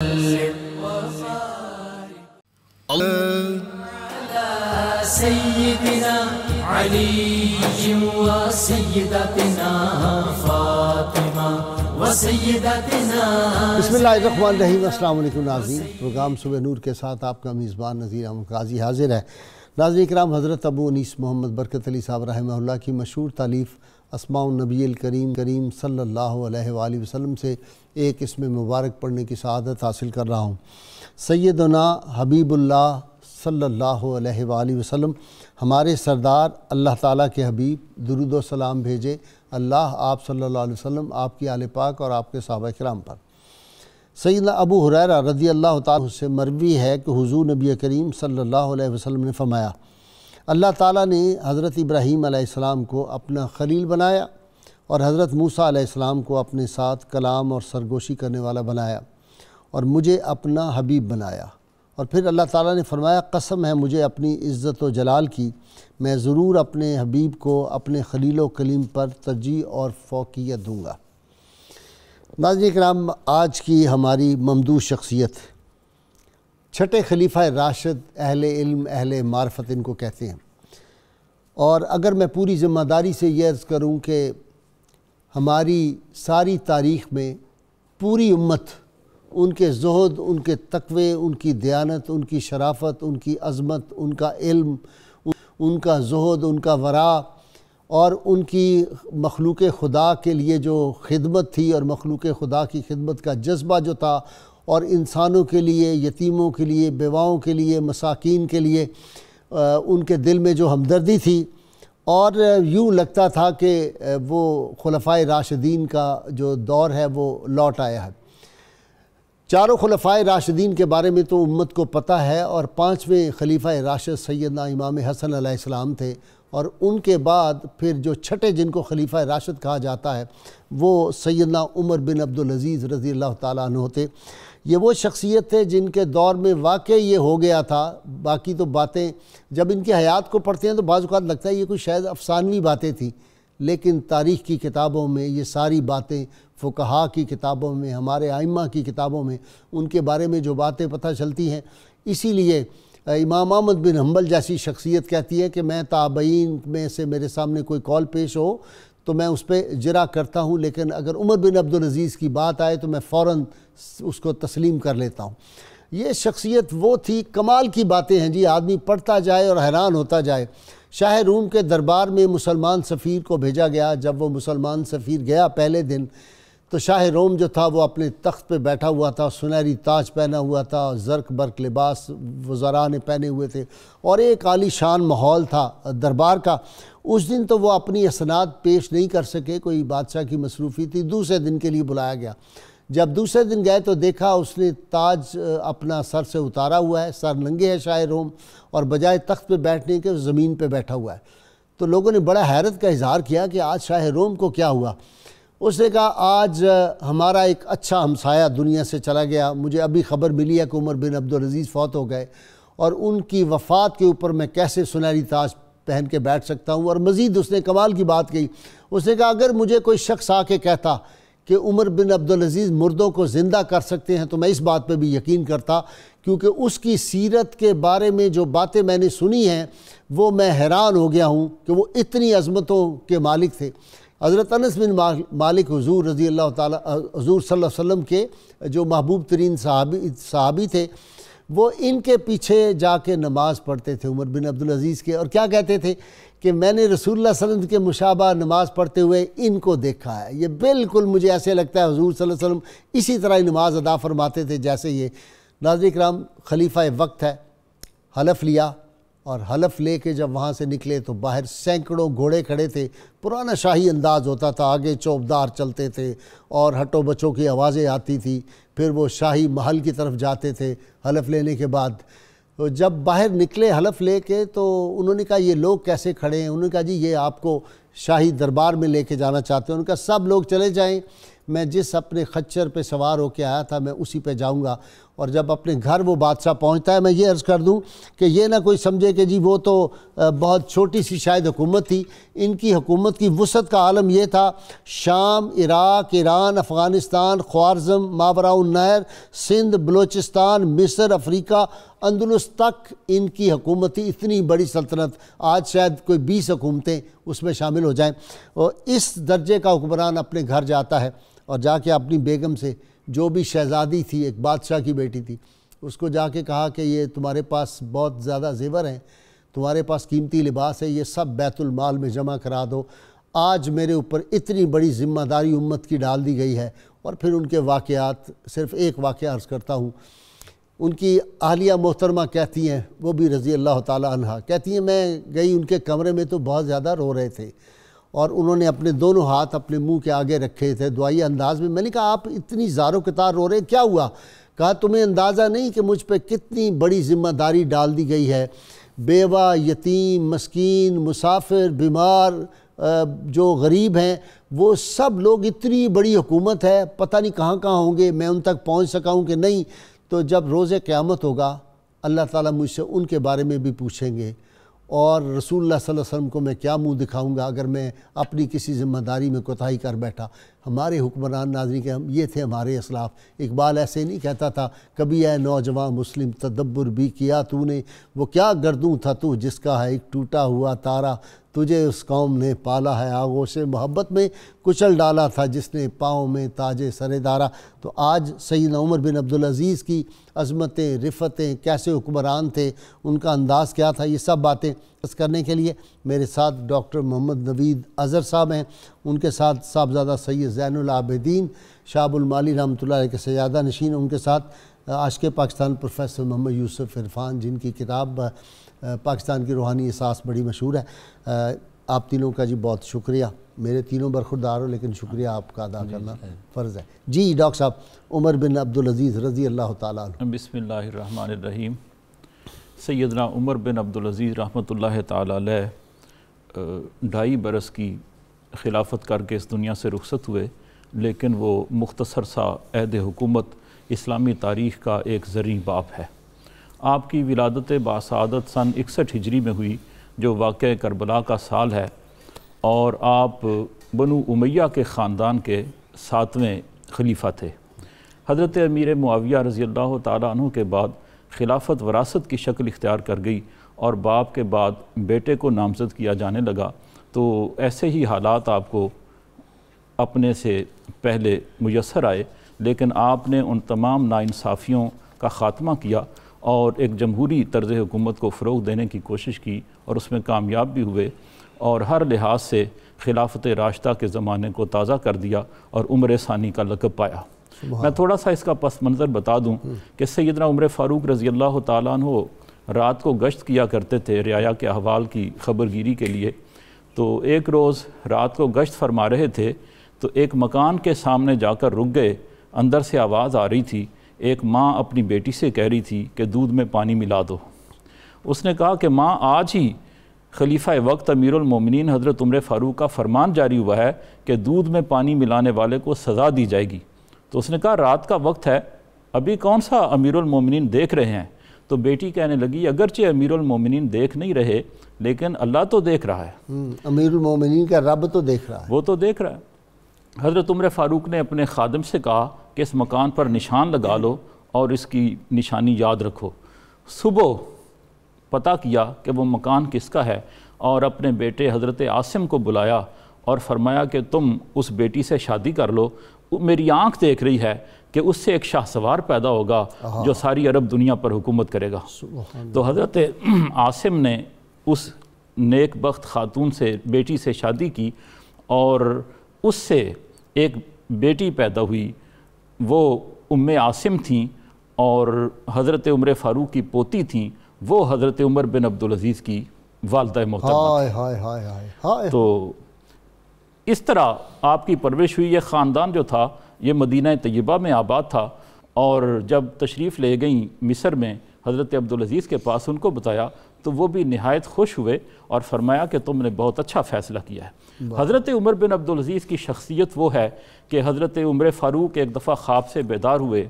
وسلم على سيدنا علي وسيدتنا فاطمہ وسيدتنا. بسم اللہ الرحمن الرحیم. السلام علیکم ناظرین. پروگرام صبح نور کے ساتھ آپ کا میزبان نذیر احمد قاضی حاضر ہے. ناظرین کرام، حضرت ابو انیس محمد برکت علی صاحب رحمہ اللہ کی مشہور تالیف اسماء النبی الکریم صلی اللہ علیہ وآلہ وسلم سے ایک اسم مبارک پڑھنے کی سعادت حاصل کر رہا ہوں. سیدنا حبیب اللہ صلی اللہ علیہ وآلہ وسلم، ہمارے سردار اللہ تعالیٰ کے حبیب، درود و سلام بھیجے اللہ آپ صلی اللہ علیہ وسلم، آپ کی آل پاک اور آپ کے صحابہ کرام پر. سیدنا ابو ہریرہ رضی اللہ تعالیٰ سے مروی ہے کہ حضور نبی کریم صلی اللہ علیہ وسلم نے فرمایا، اللہ تعالیٰ نے حضرت ابراہیم علیہ السلام کو اپنا خلیل بنایا اور حضرت موسیٰ علیہ السلام کو اپنے ساتھ کلام اور سرگوشی کرنے والا بنایا اور مجھے اپنا حبیب بنایا. اور پھر اللہ تعالیٰ نے فرمایا، قسم ہے مجھے اپنی عزت و جلال کی، میں ضرور اپنے حبیب کو اپنے خلیل و کلیم پر ترجیح اور فوقیت دوں گا. ناظرین کرام، آج کی ہماری ممدوح شخصیت چھٹے خلیفہ راشد، اہل علم، اہل معرفت ان کو کہتے ہیں. اور اگر میں پوری ذمہ داری سے یہ عرض کروں کہ ہماری ساری تاریخ میں پوری امت ان کے زہد، ان کے تقوی، ان کی دیانت، ان کی شرافت، ان کی عظمت، ان کا علم، ان کا زہد، ان کا ورع اور ان کی مخلوق خدا کے لیے جو خدمت تھی اور مخلوق خدا کی خدمت کا جذبہ جو تھا، اور انسانوں کے لیے، یتیموں کے لیے، بیواؤں کے لیے، مساکین کے لیے ان کے دل میں جو ہمدردی تھی، اور یوں لگتا تھا کہ وہ خلفائے راشدین کا جو دور ہے وہ لوٹ آیا ہے. چاروں خلفائے راشدین کے بارے میں تو امت کو پتہ ہے، اور پانچویں خلیفہ راشد سیدنا امام حسن علیہ السلام تھے، اور ان کے بعد پھر جو چھٹے جن کو خلیفہ راشد کہا جاتا ہے وہ سیدنا عمر بن عبدالعزیز رضی اللہ تعالیٰ عنہ تھے. یہ وہ شخصیت تھے جن کے دور میں واقع یہ ہو گیا تھا. باقی تو باتیں جب ان کی حیات کو پڑھتے ہیں تو بعض اوقات لگتا ہے یہ کوئی شاید افسانوی باتیں تھیں، لیکن تاریخ کی کتابوں میں یہ ساری باتیں، فقہاء کی کتابوں میں، ہمارے ائمہ کی کتابوں میں ان کے بارے میں جو باتیں پتہ چلتی ہیں. اسی لیے امام احمد بن حنبل جیسی شخصیت کہتی ہے کہ میں تابعین میں سے میرے سامنے کوئی قول پیش ہو تو میں اس پہ جرا کرتا ہوں، لیکن اگر عمر بن عبدالعزیز کی بات آئے تو میں فوراً اس کو تسلیم کر لیتا ہوں. یہ شخصیت وہ تھی، کمال کی باتیں ہیں جی، آدمی پڑھتا جائے اور حیران ہوتا جائے. شاہ روم کے دربار میں مسلمان سفیر کو بھیجا گیا. جب وہ مسلمان سفیر گیا پہلے دن تو شاہ روم جو تھا وہ اپنے تخت پہ بیٹھا ہوا تھا، سنہری تاج پہنا ہوا تھا، زرق برق لباس وزراء نے پہنے ہوئے تھے، اور ایک عالی شان ماحول تھا دربار کا. اس دن تو وہ اپنی اسناد پیش نہیں کر سکے، کوئی بادشاہ کی مصروفی تھی. دوسرے دن کے لیے بلایا گیا. جب دوسرے دن گئے تو دیکھا اس نے تاج اپنا سر سے اتارا ہوا ہے، سر ننگے ہے شاہ روم، اور بجائے تخت پہ بیٹھنے کے زمین پہ بیٹھا ہوا ہے. تو لوگوں نے بڑا حیرت کا اظہار کیا کہ آج شاہ روم کو کیا ہوا. اس نے کہا، آج ہمارا ایک اچھا ہمسایہ دنیا سے چلا گیا. مجھے ابھی خبر ملی ہے کہ عمر بن عبدالعزیز فوت ہو گئے، اور ان کی وفات کے اوپر میں کیسے سنہری تاج پہن کے بیٹھ سکتا ہوں. اور مزید اس نے کمال کی بات کہی. اس نے کہا، اگر مجھے کوئی شخص آ کے کہتا کہ عمر بن عبدالعزیز مردوں کو زندہ کر سکتے ہیں تو میں اس بات پہ بھی یقین کرتا، کیونکہ اس کی سیرت کے بارے میں جو باتیں میں نے سنی ہیں وہ میں حیران ہو گیا ہوں کہ وہ اتنی عظمتوں کے مالک تھے. حضرت انس بن مالک حضور رضی اللہ تعالیٰ حضور صلی اللہ علیہ وسلم کے جو محبوب ترین صحابی تھے، وہ ان کے پیچھے جا کے نماز پڑھتے تھے عمر بن عبدالعزیز کے، اور کیا کہتے تھے کہ میں نے رسول اللہ صلی اللہ علیہ وسلم کے مشابہ نماز پڑھتے ہوئے ان کو دیکھا ہے. یہ بالکل مجھے ایسے لگتا ہے حضور صلی اللہ علیہ وسلم اسی طرح نماز ادا فرماتے تھے جیسے یہ. ناظرین کرام، خلیفہ وقت ہے، حلف لیا، اور حلف لے کے جب وہاں سے نکلے تو باہر سینکڑوں گھوڑے کھڑے تھے. پرانا شاہی انداز ہوتا تھا، آگے چوبدار چلتے تھے اور ہٹو بچوں کی آوازیں آتی تھی. پھر وہ شاہی محل کی طرف جاتے تھے حلف لینے کے بعد. تو جب باہر نکلے حلف لے کے تو انہوں نے کہا یہ لوگ کیسے کھڑے ہیں؟ انہوں نے کہا جی یہ آپ کو شاہی دربار میں لے کے جانا چاہتے ہیں. انہوں نے کہا سب لوگ چلے جائیں، میں جس اپنے خچر پہ سوار ہو کے آیا تھا میں اسی پہ جاؤں گا، اور جب اپنے گھر وہ بادشاہ پہنچتا ہے، میں یہ عرض کر دوں کہ یہ نہ کوئی سمجھے کہ جی وہ تو بہت چھوٹی سی شاید حکومت تھی، ان کی حکومت کی وسعت کا عالم یہ تھا، شام، عراق، ایران، افغانستان، خوارزم، ماوراء النہر، سندھ، بلوچستان، مصر، افریقہ، اندلس تک ان کی حکومت تھی، اتنی بڑی سلطنت، آج شاید کوئی 20 حکومتیں اس میں شامل ہو جائیں، اور اس درجے کا حکمران اپنے گھر جاتا ہے اور جا کے اپنی بیگم سے، جو بھی شہزادی تھی، ایک بادشاہ کی بیٹی تھی، اس کو جا کے کہا کہ یہ تمہارے پاس بہت زیادہ زیور ہیں، تمہارے پاس قیمتی لباس ہے، یہ سب بیت المال میں جمع کرا دو، آج میرے اوپر اتنی بڑی ذمہ داری امت کی ڈال دی گئی ہے۔ اور پھر ان کے واقعات، صرف ایک واقعہ عرض کرتا ہوں، ان کی اہلیہ محترمہ کہتی ہیں، وہ بھی رضی اللہ تعالیٰ عنہ، کہتی ہیں میں گئی ان کے کمرے میں تو بہت زیادہ رو رہے تھے، اور انہوں نے اپنے دونوں ہاتھ اپنے منہ کے آگے رکھے تھے دعائیہ انداز میں۔ میں نے کہا آپ اتنی زار و قطار رو رہے ہیں، کیا ہوا؟ کہا تمہیں اندازہ نہیں کہ مجھ پہ کتنی بڑی ذمہ داری ڈال دی گئی ہے، بیوہ، یتیم، مسکین، مسافر، بیمار، جو غریب ہیں، وہ سب لوگ، اتنی بڑی حکومت ہے، پتہ نہیں کہاں کہاں ہوں گے، میں ان تک پہنچ سکا ہوں کہ نہیں، تو جب روز قیامت ہوگا اللہ تعالیٰ مجھ سے ان کے بارے میں بھی پوچھیں گے، اور رسول اللہ صلی اللہ علیہ وسلم کو میں کیا منہ دکھاؤں گا اگر میں اپنی کسی ذمہ داری میں کوتاہی کر بیٹھا۔ ہمارے حکمران ناظرین کے یہ تھے ہمارے اسلاف۔ اقبال ایسے نہیں کہتا تھا کبھی اے نوجوان مسلم تدبر بھی کیا تو نے، وہ کیا گردوں تھا تو جس کا ہے ایک ٹوٹا ہوا تارا، تجھے اس قوم نے پالا ہے آغوش محبت میں کچل ڈالا تھا جس نے پاؤں میں تاج سر دارا۔ تو آج سیدنا عمر بن عبدالعزیز کی عظمتیں، رفتیں، کیسے حکمران تھے، ان کا انداز کیا تھا، یہ سب باتیں اس کرنے کے لیے میرے ساتھ ڈاکٹر محمد نوید اظہر صاحب ہیں، ان کے ساتھ صاحبزادہ سید زین العابدین شہاب المالی رحمۃ اللہ علیہ کے سیادہ نشین، ان کے ساتھ عاشق پاکستان پروفیسر محمد یوسف عرفان، جن کی کتاب پاکستان کی روحانی احساس بڑی مشہور ہے۔ آپ تینوں کا جی بہت شکریہ، میرے تینوں برخوردار ہو لیکن شکریہ آپ کا ادا کرنا فرض ہے۔ جی ڈاکٹر صاحب، عمر بن عبدالعزیز رضی اللہ تعالیٰ عنہ۔ بسم اللہ الرحمن الرحیم۔ سیدنا عمر بن عبدالعزیز رحمۃ اللہ تعالیٰ علیہ 2.5 برس کی خلافت کر کے اس دنیا سے رخصت ہوئے، لیکن وہ مختصر سا عہد حکومت اسلامی تاریخ کا ایک زرعی باب ہے۔ آپ کی ولادت باسعادت سن 61 ہجری میں ہوئی، جو واقعہ کربلا کا سال ہے، اور آپ بنو امیہ کے خاندان کے 7ویں خلیفہ تھے۔ حضرت امیر معاویہ رضی اللہ تعالیٰ عنہ کے بعد خلافت وراثت کی شکل اختیار کر گئی، اور باپ کے بعد بیٹے کو نامزد کیا جانے لگا، تو ایسے ہی حالات آپ کو اپنے سے پہلے میسر آئے، لیکن آپ نے ان تمام ناانصافیوں کا خاتمہ کیا اور ایک جمہوری طرز حکومت کو فروغ دینے کی کوشش کی، اور اس میں کامیاب بھی ہوئے، اور ہر لحاظ سے خلافت راشدہ کے زمانے کو تازہ کر دیا اور عمر ثانی کا لقب پایا۔ میں تھوڑا سا اس کا پس منظر بتا دوں کہ سیدنا عمر فاروق رضی اللہ تعالیٰ عنہ رات کو گشت کیا کرتے تھے رعایا کے احوال کی خبرگیری کے لیے۔ تو ایک روز رات کو گشت فرما رہے تھے تو ایک مکان کے سامنے جا کر رک گئے، اندر سے آواز آ رہی تھی، ایک ماں اپنی بیٹی سے کہہ رہی تھی کہ دودھ میں پانی ملا دو۔ اس نے کہا کہ ماں آج ہی خلیفہ وقت امیر المومنین حضرت عمر فاروق کا فرمان جاری ہوا ہے کہ دودھ میں پانی ملانے والے کو سزا دی جائے گی۔ تو اس نے کہا رات کا وقت ہے، ابھی کون سا امیر المومنین دیکھ رہے ہیں؟ تو بیٹی کہنے لگی اگرچہ امیر المومنین دیکھ نہیں رہے لیکن اللہ تو دیکھ رہا ہے، امیر المومنین کا رب تو دیکھ رہا ہے، وہ تو دیکھ رہا ہے۔ حضرت عمر فاروق نے اپنے خادم سے کہا کہ اس مکان پر نشان لگا لو اور اس کی نشانی یاد رکھو۔ صبح پتہ کیا کہ وہ مکان کس کا ہے، اور اپنے بیٹے حضرت عاصم کو بلایا اور فرمایا کہ تم اس بیٹی سے شادی کر لو، میری آنکھ دیکھ رہی ہے کہ اس سے ایک شاہ سوار پیدا ہوگا جو ساری عرب دنیا پر حکومت کرے گا۔ تو حضرت عاصم نے اس نیک بخت خاتون سے بیٹی سے شادی کی، اور اس سے ایک بیٹی پیدا ہوئی، وہ ام عاصم تھیں، اور حضرت عمر فاروق کی پوتی تھیں، وہ حضرت عمر بن عبدالعزیز کی والدہ محترمہ۔ تو اس طرح آپ کی پرورش ہوئی۔ یہ خاندان جو تھا یہ مدینہ طیبہ میں آباد تھا، اور جب تشریف لے گئیں مصر میں حضرت عبدالعزیز کے پاس، ان کو بتایا تو وہ بھی نہایت خوش ہوئے اور فرمایا کہ تم نے بہت اچھا فیصلہ کیا ہے۔ حضرت عمر بن عبدالعزیز کی شخصیت وہ ہے کہ حضرت عمر فاروق ایک دفعہ خواب سے بیدار ہوئے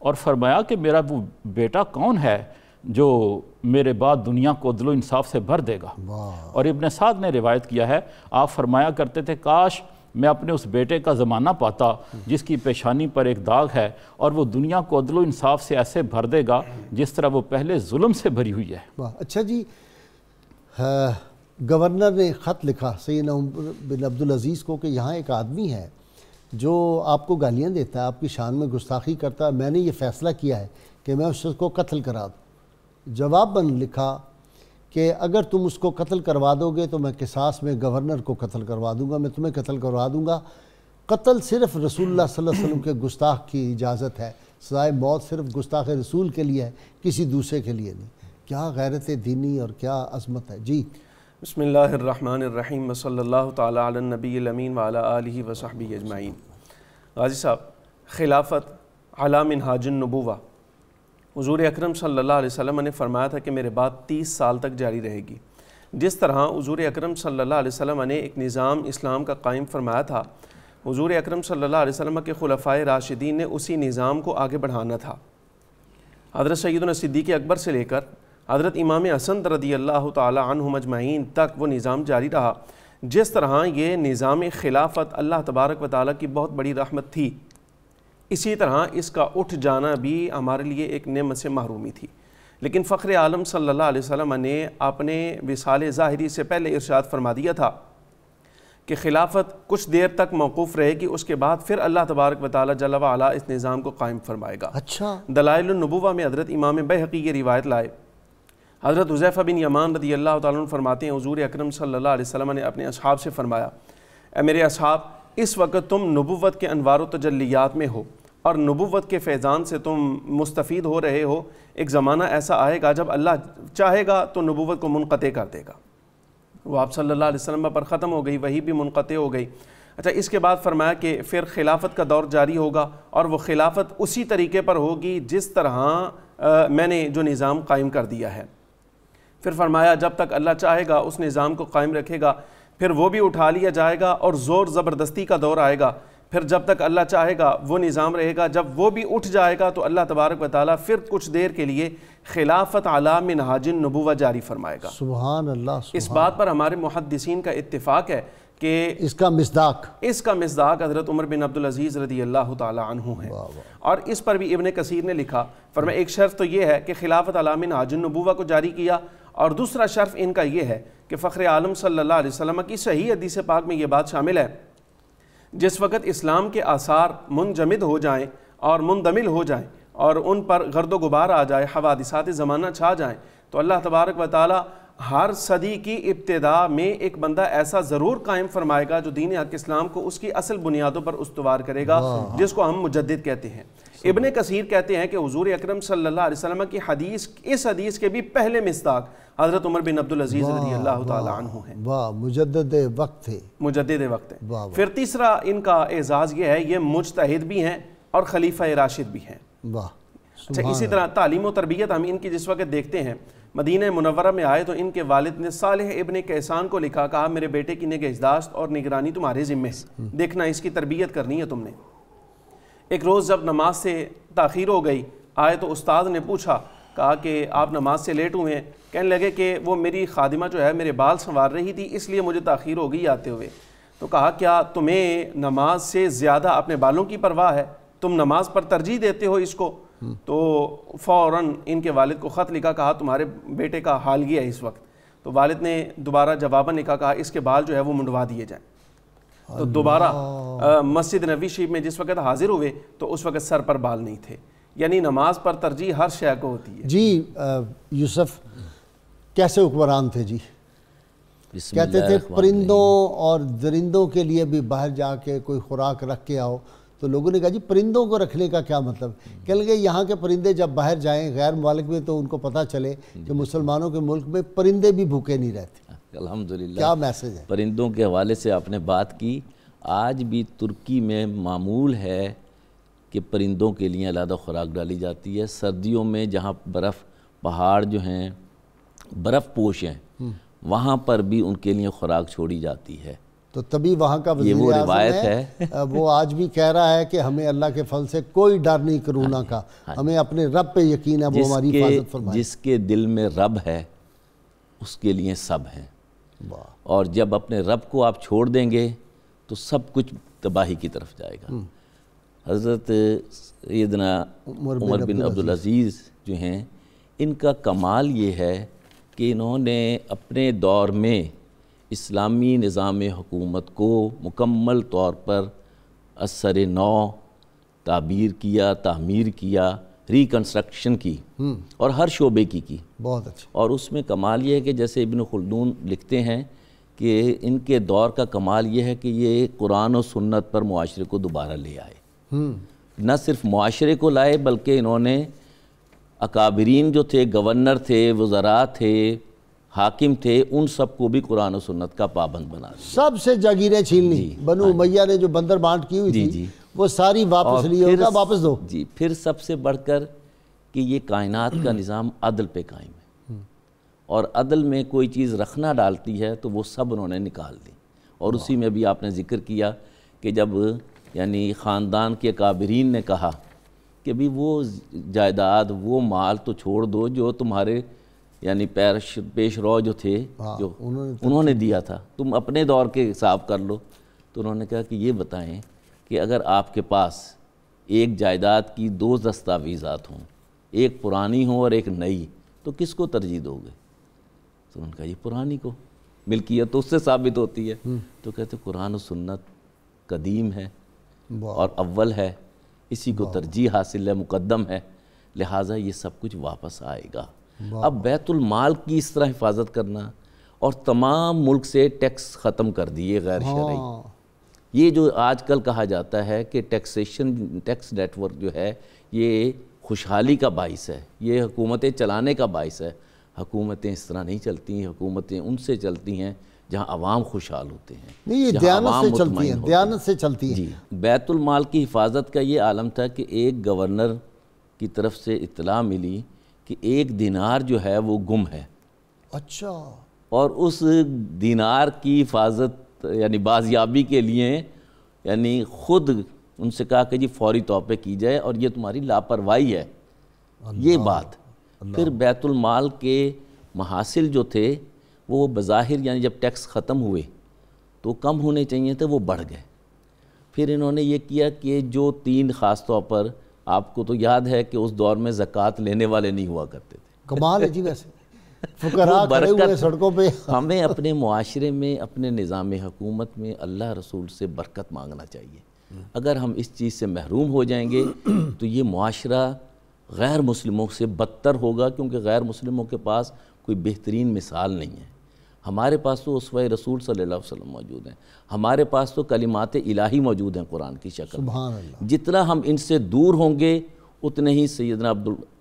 اور فرمایا کہ میرا وہ بیٹا کون ہے جو میرے بعد دنیا کو عدل و انصاف سے بھر دے گا۔ اور ابن سعد نے روایت کیا ہے، آپ فرمایا کرتے تھے کاش میں اپنے اس بیٹے کا زمانہ پاتا جس کی پیشانی پر ایک داغ ہے اور وہ دنیا کو عدل و انصاف سے ایسے بھر دے گا جس طرح وہ پہلے ظلم سے بھری ہوئی ہے۔ اچھا جی، گورنر نے خط لکھا سیدنا عمر بن عبدالعزیز کو کہ یہاں ایک آدمی ہے جو آپ کو گالیاں دیتا ہے، آپ کی شان میں گستاخی کرتا ہے، میں نے یہ فیصلہ کیا ہے کہ میں اس کو قتل کرا دوں۔ جواباً لکھا کہ اگر تم اس کو قتل کروا دو گے تو میں قصاص میں گورنر کو قتل کروا دوں گا، میں تمہیں قتل کروا دوں گا۔ قتل صرف رسول اللہ صلی اللہ علیہ وسلم کے گستاخ کی اجازت ہے، سزائے موت صرف گستاخ رسول کے لیے ہے، کسی دوسرے کے لیے نہیں۔ کیا غیرت دینی اور کیا عظمت ہے جی۔ بسم اللہ الرحمن الرحیم وصلی اللہ تعالی علی النبی الامین وعلی آلہ وصحبہ اجمعین۔ غازی صاحب، خلافت علی منہاج النبوہ، حضور اکرم صلی اللہ علیہ وسلم نے فرمایا تھا کہ میرے بعد 30 سال تک جاری رہے گی۔ جس طرح حضور اکرم صلی اللہ علیہ وسلم نے ایک نظام اسلام کا قائم فرمایا تھا، حضور اکرم صلی اللہ علیہ وسلم کے خلفائے راشدین نے اسی نظام کو آگے بڑھانا تھا۔ حضرت سیدنا صدیق اکبر سے لے کر حضرت امام حسن رضی اللہ تعالی عنہم اجمعین تک وہ نظام جاری رہا۔ جس طرح یہ نظام خلافت اللہ تبارک و تعالیٰ کی بہت بڑی رحمت تھی، اسی طرح اس کا اٹھ جانا بھی ہمارے لیے ایک نعمت سے محرومی تھی۔ لیکن فخر عالم صلی اللہ علیہ وسلم نے اپنے وصال ظاہری سے پہلے ارشاد فرما دیا تھا کہ خلافت کچھ دیر تک موقوف رہے گی، اس کے بعد پھر اللہ تبارک و تعالیٰ جل وعلا اس نظام کو قائم فرمائے گا۔ اچھا، دلائل النبوہ میں حضرت امام بیہقی یہ روایت لائے، حضرت حذیفہ بن یمان رضی اللہ تعالیٰ عنہ فرماتے ہیں حضور اکرم صلی اللہ علیہ وسلم نے اپنے اصحاب سے فرمایا، اے میرے اصحاب، اس وقت تم نبوت کے انوار و تجلیات میں ہو اور نبوت کے فیضان سے تم مستفید ہو رہے ہو۔ ایک زمانہ ایسا آئے گا جب اللہ چاہے گا تو نبوت کو منقطع کر دے گا۔ وہ آپ صلی اللہ علیہ وسلم پر ختم ہو گئی، وہی بھی منقطع ہو گئی۔ اچھا، اس کے بعد فرمایا کہ پھر خلافت کا دور جاری ہوگا اور وہ خلافت اسی طریقے پر ہوگی جس طرح میں نے جو نظام قائم کر دیا ہے۔ پھر فرمایا جب تک اللہ چاہے گا اس نظام کو قائم رکھے گا، پھر وہ بھی اٹھا لیا جائے گا اور زور زبردستی کا دور آئے گا۔ پھر جب تک اللہ چاہے گا وہ نظام رہے گا، جب وہ بھی اٹھ جائے گا تو اللہ تبارک و تعالیٰ پھر کچھ دیر کے لیے خلافت علی منہاج النبوہ جاری فرمائے گا۔ سبحان اللہ۔ اس بات پر ہمارے محدثین کا اتفاق ہے کہ اس کا مصداق حضرت عمر بن عبدالعزیز رضی اللہ تعالیٰ عنہ ہے۔ اور اس پر بھی ابن کثیر نے لکھا، فرمایا ایک شرط تو یہ ہے کہ خلافت علی منہاج النبوہ کو جاری کیا، اور دوسرا شرف ان کا یہ ہے کہ فخر عالم صلی اللہ علیہ وسلم کی صحیح حدیث پاک میں یہ بات شامل ہے، جس وقت اسلام کے آثار منجمد ہو جائیں اور مندمل ہو جائیں اور ان پر گرد و غبار آ جائے، حوادثات زمانہ چھا جائیں، تو اللہ تبارک و تعالیٰ ہر صدی کی ابتدا میں ایک بندہ ایسا ضرور قائم فرمائے گا جو دین حق اسلام کو اس کی اصل بنیادوں پر استوار کرے گا، جس کو ہم مجدد کہتے ہیں۔ ابن کثیر کہتے ہیں کہ حضور اکرم صلی اللہ علیہ وسلم کی حدیث، اس حدیث کے بھی پہلے مصداق حضرت عمر بن عبدالعزیز رضی اللہ تعالیٰ عنہ ہیں۔ مجدد وقت تھے، مجدد وقت ہے۔ پھر تیسرا ان کا اعزاز یہ ہے، یہ مجتہد بھی ہیں اور خلیفہ راشد بھی ہیں۔ اچھا، اسی طرح تعلیم و تربیت ہم ان کی جس وقت دیکھتے ہیں، مدینہ منورہ میں آئے تو ان کے والد نے صالح ابن کیسان کو لکھا، کہا میرے بیٹے کی نگہداشت اور نگرانی تمہارے ذمہ ہے، دیکھنا اس کی تربیت کرنی ہے تم نے۔ ایک روز جب نماز سے تاخیر ہو گئی، آئے تو استاد نے پوچھا، کہا کہ آپ نماز سے لیٹ ہوئے ہیں؟ کہنے لگے کہ وہ میری خادمہ جو ہے میرے بال سنوار رہی تھی، اس لیے مجھے تاخیر ہو گئی آتے ہوئے۔ تو کہا کیا تمہیں نماز سے زیادہ اپنے بالوں کی پرواہ ہے؟ تم نماز پر ترجیح دیتے ہو اس کو؟ تو فوراً ان کے والد کو خط لکھا، کہا تمہارے بیٹے کا حال یہ ہے اس وقت۔ تو والد نے دوبارہ جواباً لکھا، کہا اس کے بال جو ہے وہ منڈوا دیے جائیں۔ تو دوبارہ مسجد نبوی شریف میں جس وقت حاضر ہوئے تو اس وقت سر پر بال نہیں تھے، یعنی نماز پر ترجیح ہر شے کو ہوتی ہے۔ جی یوسف، کیسے حکمران تھے جی؟ کہتے تھے پرندوں اور درندوں کے لیے بھی باہر جا کے کوئی خوراک رکھ کے آؤ، تو لوگوں نے کہا جی پرندوں کو رکھنے کا کیا مطلب؟ کہنے لگے یہاں کے پرندے جب باہر جائیں غیر ممالک میں تو ان کو پتہ چلے کہ مسلمانوں کے ملک میں پرندے بھی بھوکے نہیں رہتے۔ الحمدللہ، کیا میسج ہے؟ پرندوں کے حوالے سے آپ نے بات کی، آج بھی ترکی میں معمول ہے کہ پرندوں کے لیے علیحدہ خوراک ڈالی جاتی ہے۔ سردیوں میں جہاں برف، پہاڑ جو ہیں برف پوش ہیں وہاں پر بھی ان کے لیے خوراک چھوڑی جاتی ہے. تو تبھی وہاں کا وزیر وہ اعظم روایت ہے وہ آج بھی کہہ رہا ہے کہ ہمیں اللہ کے فضل سے کوئی ڈر نہیں کرونا کا, ہمیں اپنے رب پہ یقین ہے, وہ ہماری حفاظت فرمائے. جس کے دل میں رب ہے اس کے لیے سب ہیں. اور جب اپنے رب کو آپ چھوڑ دیں گے تو سب کچھ تباہی کی طرف جائے گا. حضرت سیدنا عمر بن عبدالعزیز جو ہیں, ان کا کمال یہ ہے کہ انہوں نے اپنے دور میں اسلامی نظام حکومت کو مکمل طور پر اثر نو تعبیر کیا, تعمیر کیا, ریکنسٹرکشن کی اور ہر شعبے کی. بہت اچھا. اور اس میں کمال یہ ہے کہ جیسے ابن خلدون لکھتے ہیں کہ ان کے دور کا کمال یہ ہے کہ یہ قرآن و سنت پر معاشرے کو دوبارہ لے آئے. نہ صرف معاشرے کو لائے بلکہ انہوں نے اکابرین جو تھے, گورنر تھے, وزراء تھے, حاکم تھے, ان سب کو بھی قرآن و سنت کا پابند بنا دیا. سب سے جاگیریں چھین لی. بنو امیہ نے جو بندر بانٹ کی ہوئی تھی وہ ساری واپس لی ہوگا, واپس دو. جی, پھر سب سے بڑھ کر کہ یہ کائنات کا نظام عدل پہ قائم ہے, اور عدل میں کوئی چیز رکھنا ڈالتی ہے تو وہ سب انہوں نے نکال دی. اور اسی میں بھی آپ نے ذکر کیا کہ جب یعنی خاندان کے اکابرین نے کہا کہ بھی وہ جائیداد, وہ مال تو چھوڑ دو جو تمہارے یعنی پیش رو جو تھے جو انہوں نے دیا تھا, تم اپنے دور کے حساب کر لو. تو انہوں نے کہا کہ یہ بتائیں کہ اگر آپ کے پاس ایک جائیداد کی 2 دستاویزات ہوں, ایک پرانی ہوں اور ایک نئی, تو کس کو ترجیح دو گے؟ تو انہوں نے کہا یہ پرانی کو, ملکیت تو اس سے ثابت ہوتی ہے. تو کہتے قرآن و سنت قدیم ہے اور اول ہے, اسی کو ترجیح حاصل ہے, مقدم ہے, لہٰذا یہ سب کچھ واپس آئے گا. اب بیت المال کی اس طرح حفاظت کرنا اور تمام ملک سے ٹیکس ختم کر دیے غیر شرعی. یہ جو آج کل کہا جاتا ہے کہ ٹیکس نیٹ ورک جو ہے یہ خوشحالی کا باعث ہے, یہ حکومتیں چلانے کا باعث ہے. حکومتیں اس طرح نہیں چلتی ہیں, حکومتیں ان سے چلتی ہیں جہاں عوام خوشحال ہوتے ہیں. نہیں, یہ دیانت سے چلتی ہیں, دیانت سے چلتی ہیں. جی, بیت المال کی حفاظت کا یہ عالم تھا کہ ایک گورنر کی طرف سے اطلاع ملی کہ 1 دینار جو ہے وہ گم ہے. اچھا. اور اس دینار کی حفاظت یعنی بازیابی کے لیے یعنی خود ان سے کہا کہ جی فوری طور پہ کی جائے, اور یہ تمہاری لاپرواہی ہے. یہ بات پھر بیت المال کے محاصل جو تھے وہ بظاہر یعنی جب ٹیکس ختم ہوئے تو کم ہونے چاہیے تھے, وہ بڑھ گئے. پھر انہوں نے یہ کیا کہ جو 3 خاص طور پر, آپ کو تو یاد ہے کہ اس دور میں زکوٰۃ لینے والے نہیں ہوا کرتے تھے. کمال ہے جی. ویسے فقراء کھڑے ہوئے سڑکوں پہ. ہمیں اپنے معاشرے میں, اپنے نظام حکومت میں اللہ رسول سے برکت مانگنا چاہیے. اگر ہم اس چیز سے محروم ہو جائیں گے تو یہ معاشرہ غیر مسلموں سے بدتر ہوگا, کیونکہ غیر مسلموں کے پاس کوئی بہترین مثال نہیں ہے. ہمارے پاس تو اسوہ رسول صلی اللہ علیہ وسلم موجود ہیں, ہمارے پاس تو کلمات الہی موجود ہیں قرآن کی شکل. سبحان اللہ. جتنا ہم ان سے دور ہوں گے اتنے ہی سیدنا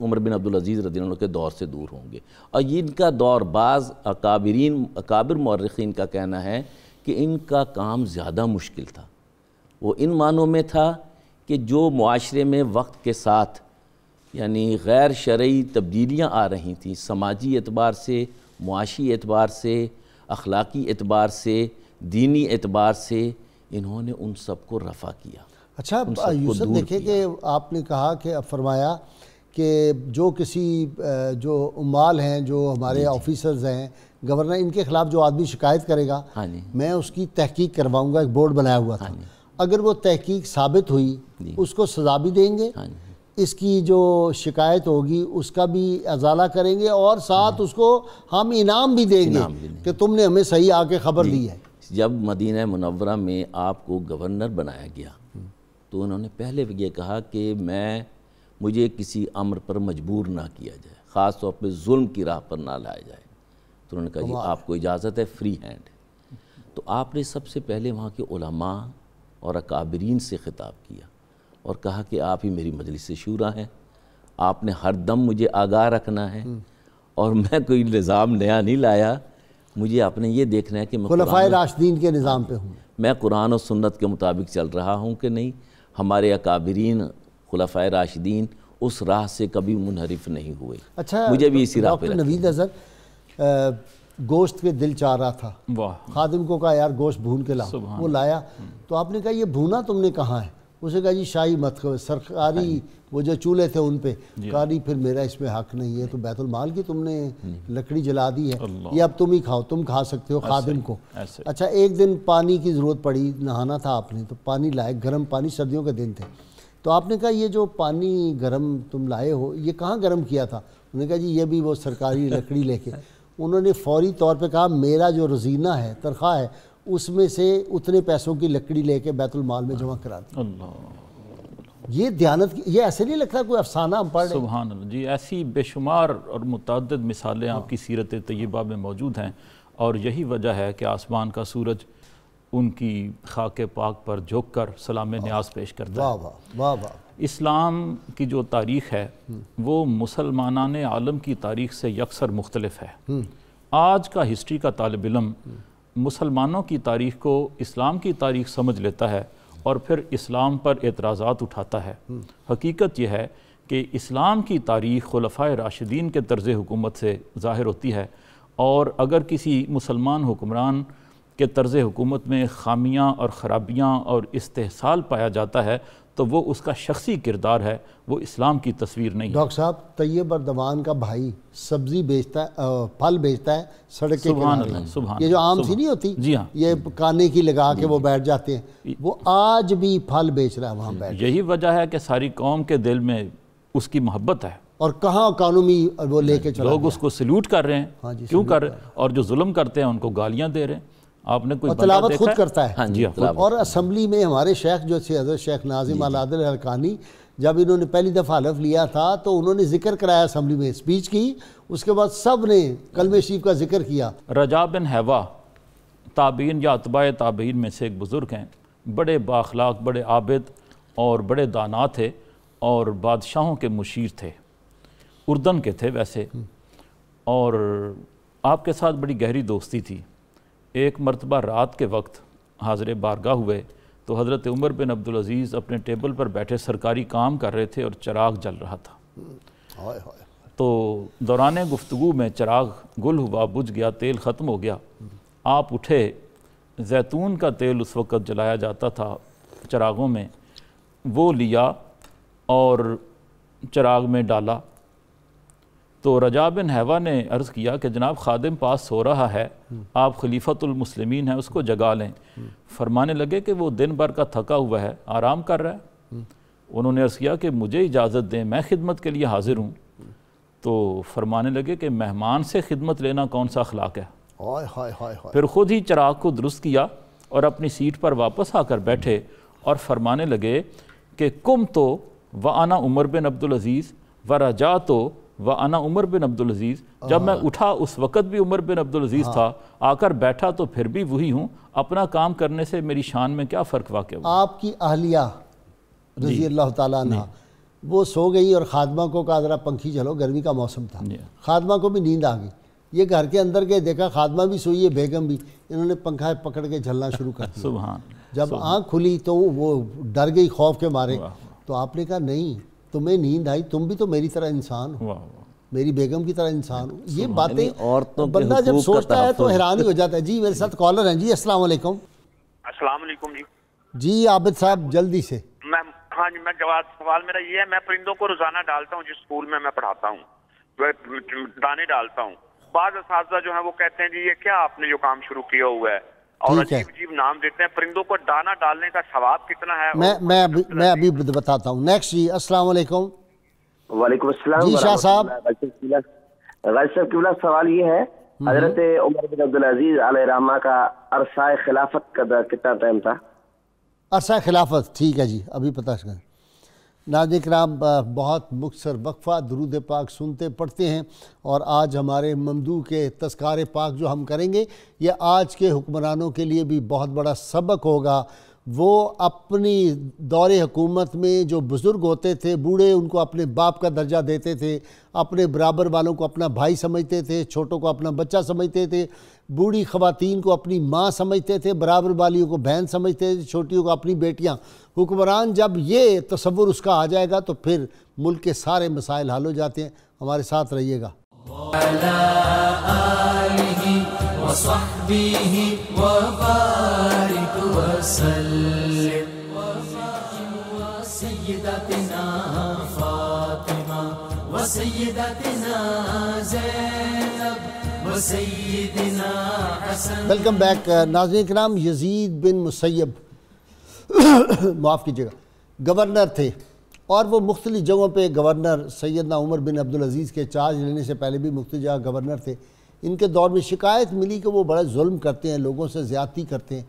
عمر بن عبدالعزیز رضی اللہ عنہ کے دور سے دور ہوں گے. اور ان کا دور, بعض اکابر مورخین کا کہنا ہے کہ ان کا کام زیادہ مشکل تھا. وہ ان معنوں میں تھا کہ جو معاشرے میں وقت کے ساتھ یعنی غیر شرعی تبدیلیاں آ رہی تھیں, سماجی اعتبار سے, معاشی اعتبار سے, اخلاقی اعتبار سے, دینی اعتبار سے, انہوں نے ان سب کو رفع کیا. اچھا یوسف, دیکھیں کہ آپ نے کہا کہ فرمایا کہ جو کسی جو عمال ہیں, جو ہمارے آفیسرز ہیں, گورنر, ان کے خلاف جو آدمی شکایت کرے گا میں اس کی تحقیق کرواؤں گا. ایک بورڈ بنایا ہوا تھا. اگر وہ تحقیق ثابت ہوئی اس کو سزا بھی دیں گے, اس کی جو شکایت ہوگی اس کا بھی ازالہ کریں گے, اور ساتھ اس کو ہم انعام بھی دیں گے کہ تم نے ہمیں صحیح آ کے خبر دی ہے. جب مدینہ منورہ میں آپ کو گورنر بنایا گیا تو انہوں نے پہلے یہ کہا کہ مجھے کسی امر پر مجبور نہ کیا جائے, خاص طور پہ ظلم کی راہ پر نہ لایا جائے. تو انہوں نے کہا جی آپ کو اجازت ہے, فری ہینڈ. تو آپ نے سب سے پہلے وہاں کے علماء اور اکابرین سے خطاب کیا اور کہا کہ آپ ہی میری مجلس شورا ہیں, آپ نے ہر دم مجھے آگاہ رکھنا ہے, اور میں کوئی نظام نیا نہیں لایا, مجھے آپ نے یہ دیکھنا ہے کہ میں خلفائے راشدین کے نظام پہ ہوں, میں قرآن و سنت کے مطابق چل رہا ہوں کہ نہیں. ہمارے اکابرین خلفائے راشدین اس راہ سے کبھی منحرف نہیں ہوئے. اچھا مجھے بھی اسی راہ پہ ڈاکٹر نوید اظہر, گوشت کے دل چاہ رہا تھا، واہ، خادم کو کہا یار گوشت بھون کے لاؤ، وہ لایا، تو آپ نے کہا یہ بھونا تم نے کہاں ہے؟ اسے کہا جی شاہی مت کھاؤ، سرکاری وہ جو چولہے تھے ان پہ، کہا نہیں پھر میرا اس میں حق نہیں ہے، تو بیت المال کی تم نے لکڑی جلا دی ہے، یہ اب تم ہی کھاؤ، تم کھا سکتے ہو خادم کو۔ اچھا ایک دن پانی کی ضرورت پڑی، نہانا تھا آپ نے، تو پانی لائے، گرم پانی، سردیوں کے دن تھے، تو آپ نے کہا یہ جو پانی گرم تم لائے ہو یہ کہاں گرم کیا تھا؟ انہوں نے کہا جی یہ بھی وہ سرکاری لکڑی لے کے۔ انہوں نے فوری طور پہ کہا میرا جو روزینہ ہے، تنخواہ ہے، اس میں سے اتنے پیسوں کی لکڑی لے کے بیت المال میں جمع کرا دی۔ یہ دیانت، یہ ایسے نہیں لگتا کوئی افسانہ ہم پڑھ رہے ہیں؟ سبحان اللہ جی، ایسی بے شمار اور متعدد مثالیں آپ کی سیرت طیبہ میں موجود ہیں، اور یہی وجہ ہے کہ آسمان کا سورج ان کی خاک پاک پر جھک کر سلام نیاز پیش کرتا ہے۔ واہ واہ واہ واہ۔ اسلام کی جو تاریخ ہے وہ مسلمانان عالم کی تاریخ سے یکسر مختلف ہے۔ آج کا ہسٹری کا طالب علم مسلمانوں کی تاریخ کو اسلام کی تاریخ سمجھ لیتا ہے اور پھر اسلام پر اعتراضات اٹھاتا ہے۔ حقیقت یہ ہے کہ اسلام کی تاریخ خلفائے راشدین کے طرز حکومت سے ظاہر ہوتی ہے، اور اگر کسی مسلمان حکمران کے طرز حکومت میں خامیاں اور خرابیاں اور استحصال پایا جاتا ہے تو وہ اس کا شخصی کردار ہے، وہ اسلام کی تصویر نہیں ہے۔ ڈاکٹر صاحب طیب اردوان کا بھائی سبزی بیچتا ہے، پھل بیچتا ہے سڑک کے سبحان کنارے، اللہ، سبحان یہ جو اللہ، آم سی نہیں ہوتی، جی ہاں، یہ کانے کی لگا کے وہ بیٹھ جاتے ہیں، وہ آج بھی پھل بیچ رہا ہے وہاں بیٹھ، یہی وجہ ہے کہ ساری قوم کے دل میں اس کی محبت ہے، اور کہاں اکانومی وہ لے کے چلا لوگ اس کو سلوٹ کر رہے ہیں، کیوں کر رہے ہیں؟ اور جو ظلم کرتے ہیں ان کو گالیاں دے رہے ہیں۔ آپ نے کوئی اور تلاوت خود کرتا ہے۔ ہاں جی، اور اسمبلی میں ہمارے شیخ جو تھے حضرت شیخ ناظم العادل الحلقانی، جب انہوں نے پہلی دفعہ حلف لیا تھا تو انہوں نے ذکر کرایا، اسمبلی میں اسپیچ کی، اس کے بعد سب نے کلمہ شریف کا ذکر کیا۔ رجاء بن حیوہ تابعین یا اتباع تابعین میں سے ایک بزرگ ہیں، بڑے بااخلاق، بڑے عابد اور بڑے دانا تھے، اور بادشاہوں کے مشیر تھے، اردن کے تھے ویسے، اور آپ کے ساتھ بڑی گہری دوستی تھی۔ ایک مرتبہ رات کے وقت حاضر بارگاہ ہوئے تو حضرت عمر بن عبدالعزیز اپنے ٹیبل پر بیٹھے سرکاری کام کر رہے تھے اور چراغ جل رہا تھا، تو دوران گفتگو میں چراغ گل ہوا، بجھ گیا، تیل ختم ہو گیا۔ آپ اٹھے، زیتون کا تیل اس وقت جلایا جاتا تھا چراغوں میں، وہ لیا اور چراغ میں ڈالا، تو رجاء بن حیوہ نے عرض کیا کہ جناب خادم پاس سو رہا ہے، آپ خلیفۃ المسلمین ہیں، اس کو جگا لیں۔ فرمانے لگے کہ وہ دن بھر کا تھکا ہوا ہے، آرام کر رہا ہے۔ انہوں نے عرض کیا کہ مجھے اجازت دیں، میں خدمت کے لیے حاضر ہوں۔ تو فرمانے لگے کہ مہمان سے خدمت لینا کون سا اخلاق ہے؟ پھر خود ہی چراغ کو درست کیا اور اپنی سیٹ پر واپس آ کر بیٹھے اور فرمانے لگے کہ کم تو وَأَنَا عمر بن عبدالعزیز وَرَجَعْتُ وَأَنَا عمر بن عبدالعزیز، جب میں اٹھا اس وقت بھی عمر بن عبدالعزیز تھا، آ کر بیٹھا تو پھر بھی وہی ہوں، اپنا کام کرنے سے میری شان میں کیا فرق واقع ہوا؟ آپ کی اہلیہ رضی اللہ تعالیٰ عنہ وہ سو گئی اور خادمہ کو کہا ذرا پنکھی چلو، گرمی کا موسم تھا، خادمہ کو بھی نیند آ گئی، یہ گھر کے اندر گئے، دیکھا خادمہ بھی سوئی ہے، بیگم بھی، انہوں نے پنکھا پکڑ کے جھلنا شروع کر دیا۔ سبحان، جب آنکھ کھلی تو وہ ڈر گئی خوف کے مارے، تو آپ نے کہا نہیں تمہیں نیند آئی، تم بھی تو میری طرح انسان ہو، میری بیگم کی طرح انسان ہو۔ یہ باتیں بندہ جب سوچتا ہے تو حیران ہی ہو جاتا ہے۔ جی میرے ساتھ کالر ہیں، جی السلام علیکم۔ السلام علیکم جی۔ جی عابد صاحب جلدی سے۔ ہاں جی، میں جواب سوال میرا یہ ہے، میں پرندوں کو روزانہ ڈالتا ہوں، جس اسکول میں پڑھاتا ہوں دانے ڈالتا ہوں، بعض اساتذہ جو ہیں وہ کہتے ہیں جی یہ کیا آپ نے جو کام شروع کیا ہوا ہے، اور عجیب عجیب نام دیتے ہیں۔ پرندوں کو دانا ڈالنے کا ثواب کتنا ہے؟ میں ابھی بتاتا ہوں۔ نیکسٹ جی السلام علیکم۔ وعلیکم السلام جی شاہ صاحب۔ غازی صاحب قبلہ سوال یہ ہے، حضرت عمر بن عبدالعزیز علیہ رحمہ کا عرصہ خلافت کا کتنا ٹائم تھا؟ عرصہ خلافت، ٹھیک ہے جی، ابھی پتہ کریں۔ ناظرین کرام، بہت مختصر وقفہ درود پاک سنتے پڑھتے ہیں، اور آج ہمارے ممدوح کے تذکار پاک جو ہم کریں گے یہ آج کے حکمرانوں کے لیے بھی بہت بڑا سبق ہوگا۔ وہ اپنی دور حکومت میں جو بزرگ ہوتے تھے، بوڑھے، ان کو اپنے باپ کا درجہ دیتے تھے، اپنے برابر والوں کو اپنا بھائی سمجھتے تھے، چھوٹوں کو اپنا بچہ سمجھتے تھے، بوڑھی خواتین کو اپنی ماں سمجھتے تھے، برابر والیوں کو بہن سمجھتے تھے، چھوٹیوں کو اپنی بیٹیاں۔ حکمران جب یہ تصور اس کا آ جائے گا تو پھر ملک کے سارے مسائل حل ہو جاتے ہیں۔ ہمارے ساتھ رہیے گا۔ وعلى آله وصحبه وبارك وسلم وسيدتنا فاطمة وسيدتنا زینب وسيدنا حسن. ویلکم بیک ناظرین کرام. یزید بن مسیب معاف کیجیے گا گورنر تھے، اور وہ مختلف جگہوں پہ گورنر سیدنا عمر بن عبدالعزیز کے چارج لینے سے پہلے بھی مختلف جگہ گورنر تھے. ان کے دور میں شکایت ملی کہ وہ بڑا ظلم کرتے ہیں، لوگوں سے زیادتی کرتے ہیں.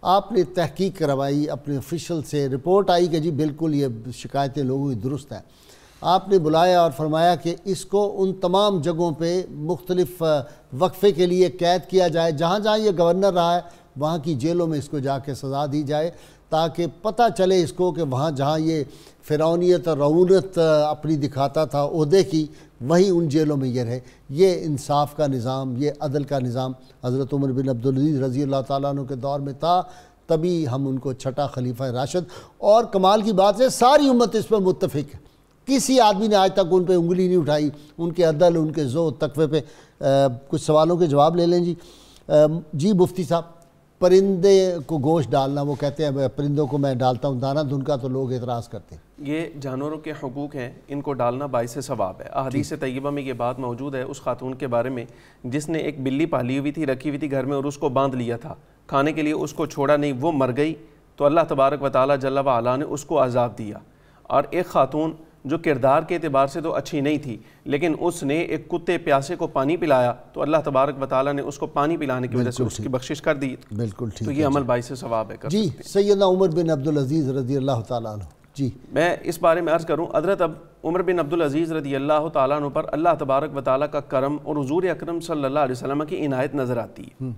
آپ نے تحقیق کروائی اپنے آفیشل سے، رپورٹ آئی کہ جی بالکل یہ شکایتیں لوگوں کی درست ہیں. آپ نے بلایا اور فرمایا کہ اس کو ان تمام جگہوں پہ مختلف وقفے کے لیے قید کیا جائے، جہاں جہاں یہ گورنر رہا ہے وہاں کی جیلوں میں اس کو جا کے سزا دی جائے، تاکہ پتہ چلے اس کو کہ وہاں جہاں یہ فرعونیت اور رعونت اپنی دکھاتا تھا عہدے کی، وہیں ان جیلوں میں یہ رہے. یہ انصاف کا نظام، یہ عدل کا نظام حضرت عمر بن عبدالعزیز رضی اللہ تعالیٰ عنہ کے دور میں تھا، تبھی ہم ان کو چھٹا خلیفہ راشد. اور کمال کی بات ہے ساری امت اس پر متفق ہے، کسی آدمی نے آج تک ان پہ انگلی نہیں اٹھائی، ان کے عدل، ان کے زہد، تقوی پہ. کچھ سوالوں کے جواب لے لیں جی. جی مفتی صاحب، پرندے کو گوشت ڈالنا، وہ کہتے ہیں پرندوں کو میں ڈالتا ہوں دانہ دھن کا، تو لوگ اعتراض کرتے ہیں. یہ جانوروں کے حقوق ہیں، ان کو ڈالنا باعث ثواب ہے. احادیث طیبہ میں یہ بات موجود ہے اس خاتون کے بارے میں جس نے ایک بلی پالی ہوئی تھی، رکھی ہوئی تھی گھر میں، اور اس کو باندھ لیا تھا کھانے کے لیے، اس کو چھوڑا نہیں، وہ مر گئی تو اللہ تبارک و تعالیٰ جل و علا نے اس کو عذاب دیا. اور ایک خاتون جو کردار کے اعتبار سے تو اچھی نہیں تھی، لیکن اس نے ایک کتے پیاسے کو پانی پلایا تو اللہ تبارک و تعالیٰ نے اس کو پانی پلانے کی وجہ سے اس کی بخشش کر دی. بالکل ٹھیک. تو یہ عمل باعث ثواب ہے. جی سیدنا عمر بن عبدالعزیز رضی اللہ تعالیٰ عنہ. جی میں اس بارے میں عرض کروں، حضرت اب عمر بن عبدالعزیز رضی اللہ تعالیٰ عنہ پر اللہ تبارک و تعالیٰ کا کرم اور حضور اکرم صلی اللہ علیہ وسلم کی عنایت نظر آتی ہے.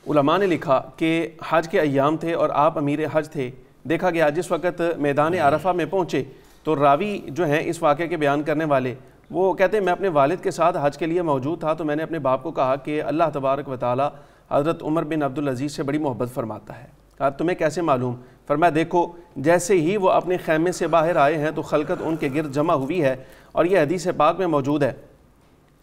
علماء نے لکھا کہ حج کے ایام تھے اور آپ امیر حج تھے. دیکھا گیا جس وقت میدان عرفہ میں پہنچے تو راوی جو ہیں اس واقعے کے بیان کرنے والے، وہ کہتے ہیں میں اپنے والد کے ساتھ حج کے لیے موجود تھا، تو میں نے اپنے باپ کو کہا کہ اللہ تبارک و تعالیٰ حضرت عمر بن عبدالعزیز سے بڑی محبت فرماتا ہے. کہا تمہیں کیسے معلوم؟ فرمایا دیکھو جیسے ہی وہ اپنے خیمے سے باہر آئے ہیں تو خلقت ان کے گرد جمع ہوئی ہے. اور یہ حدیث پاک میں موجود ہے.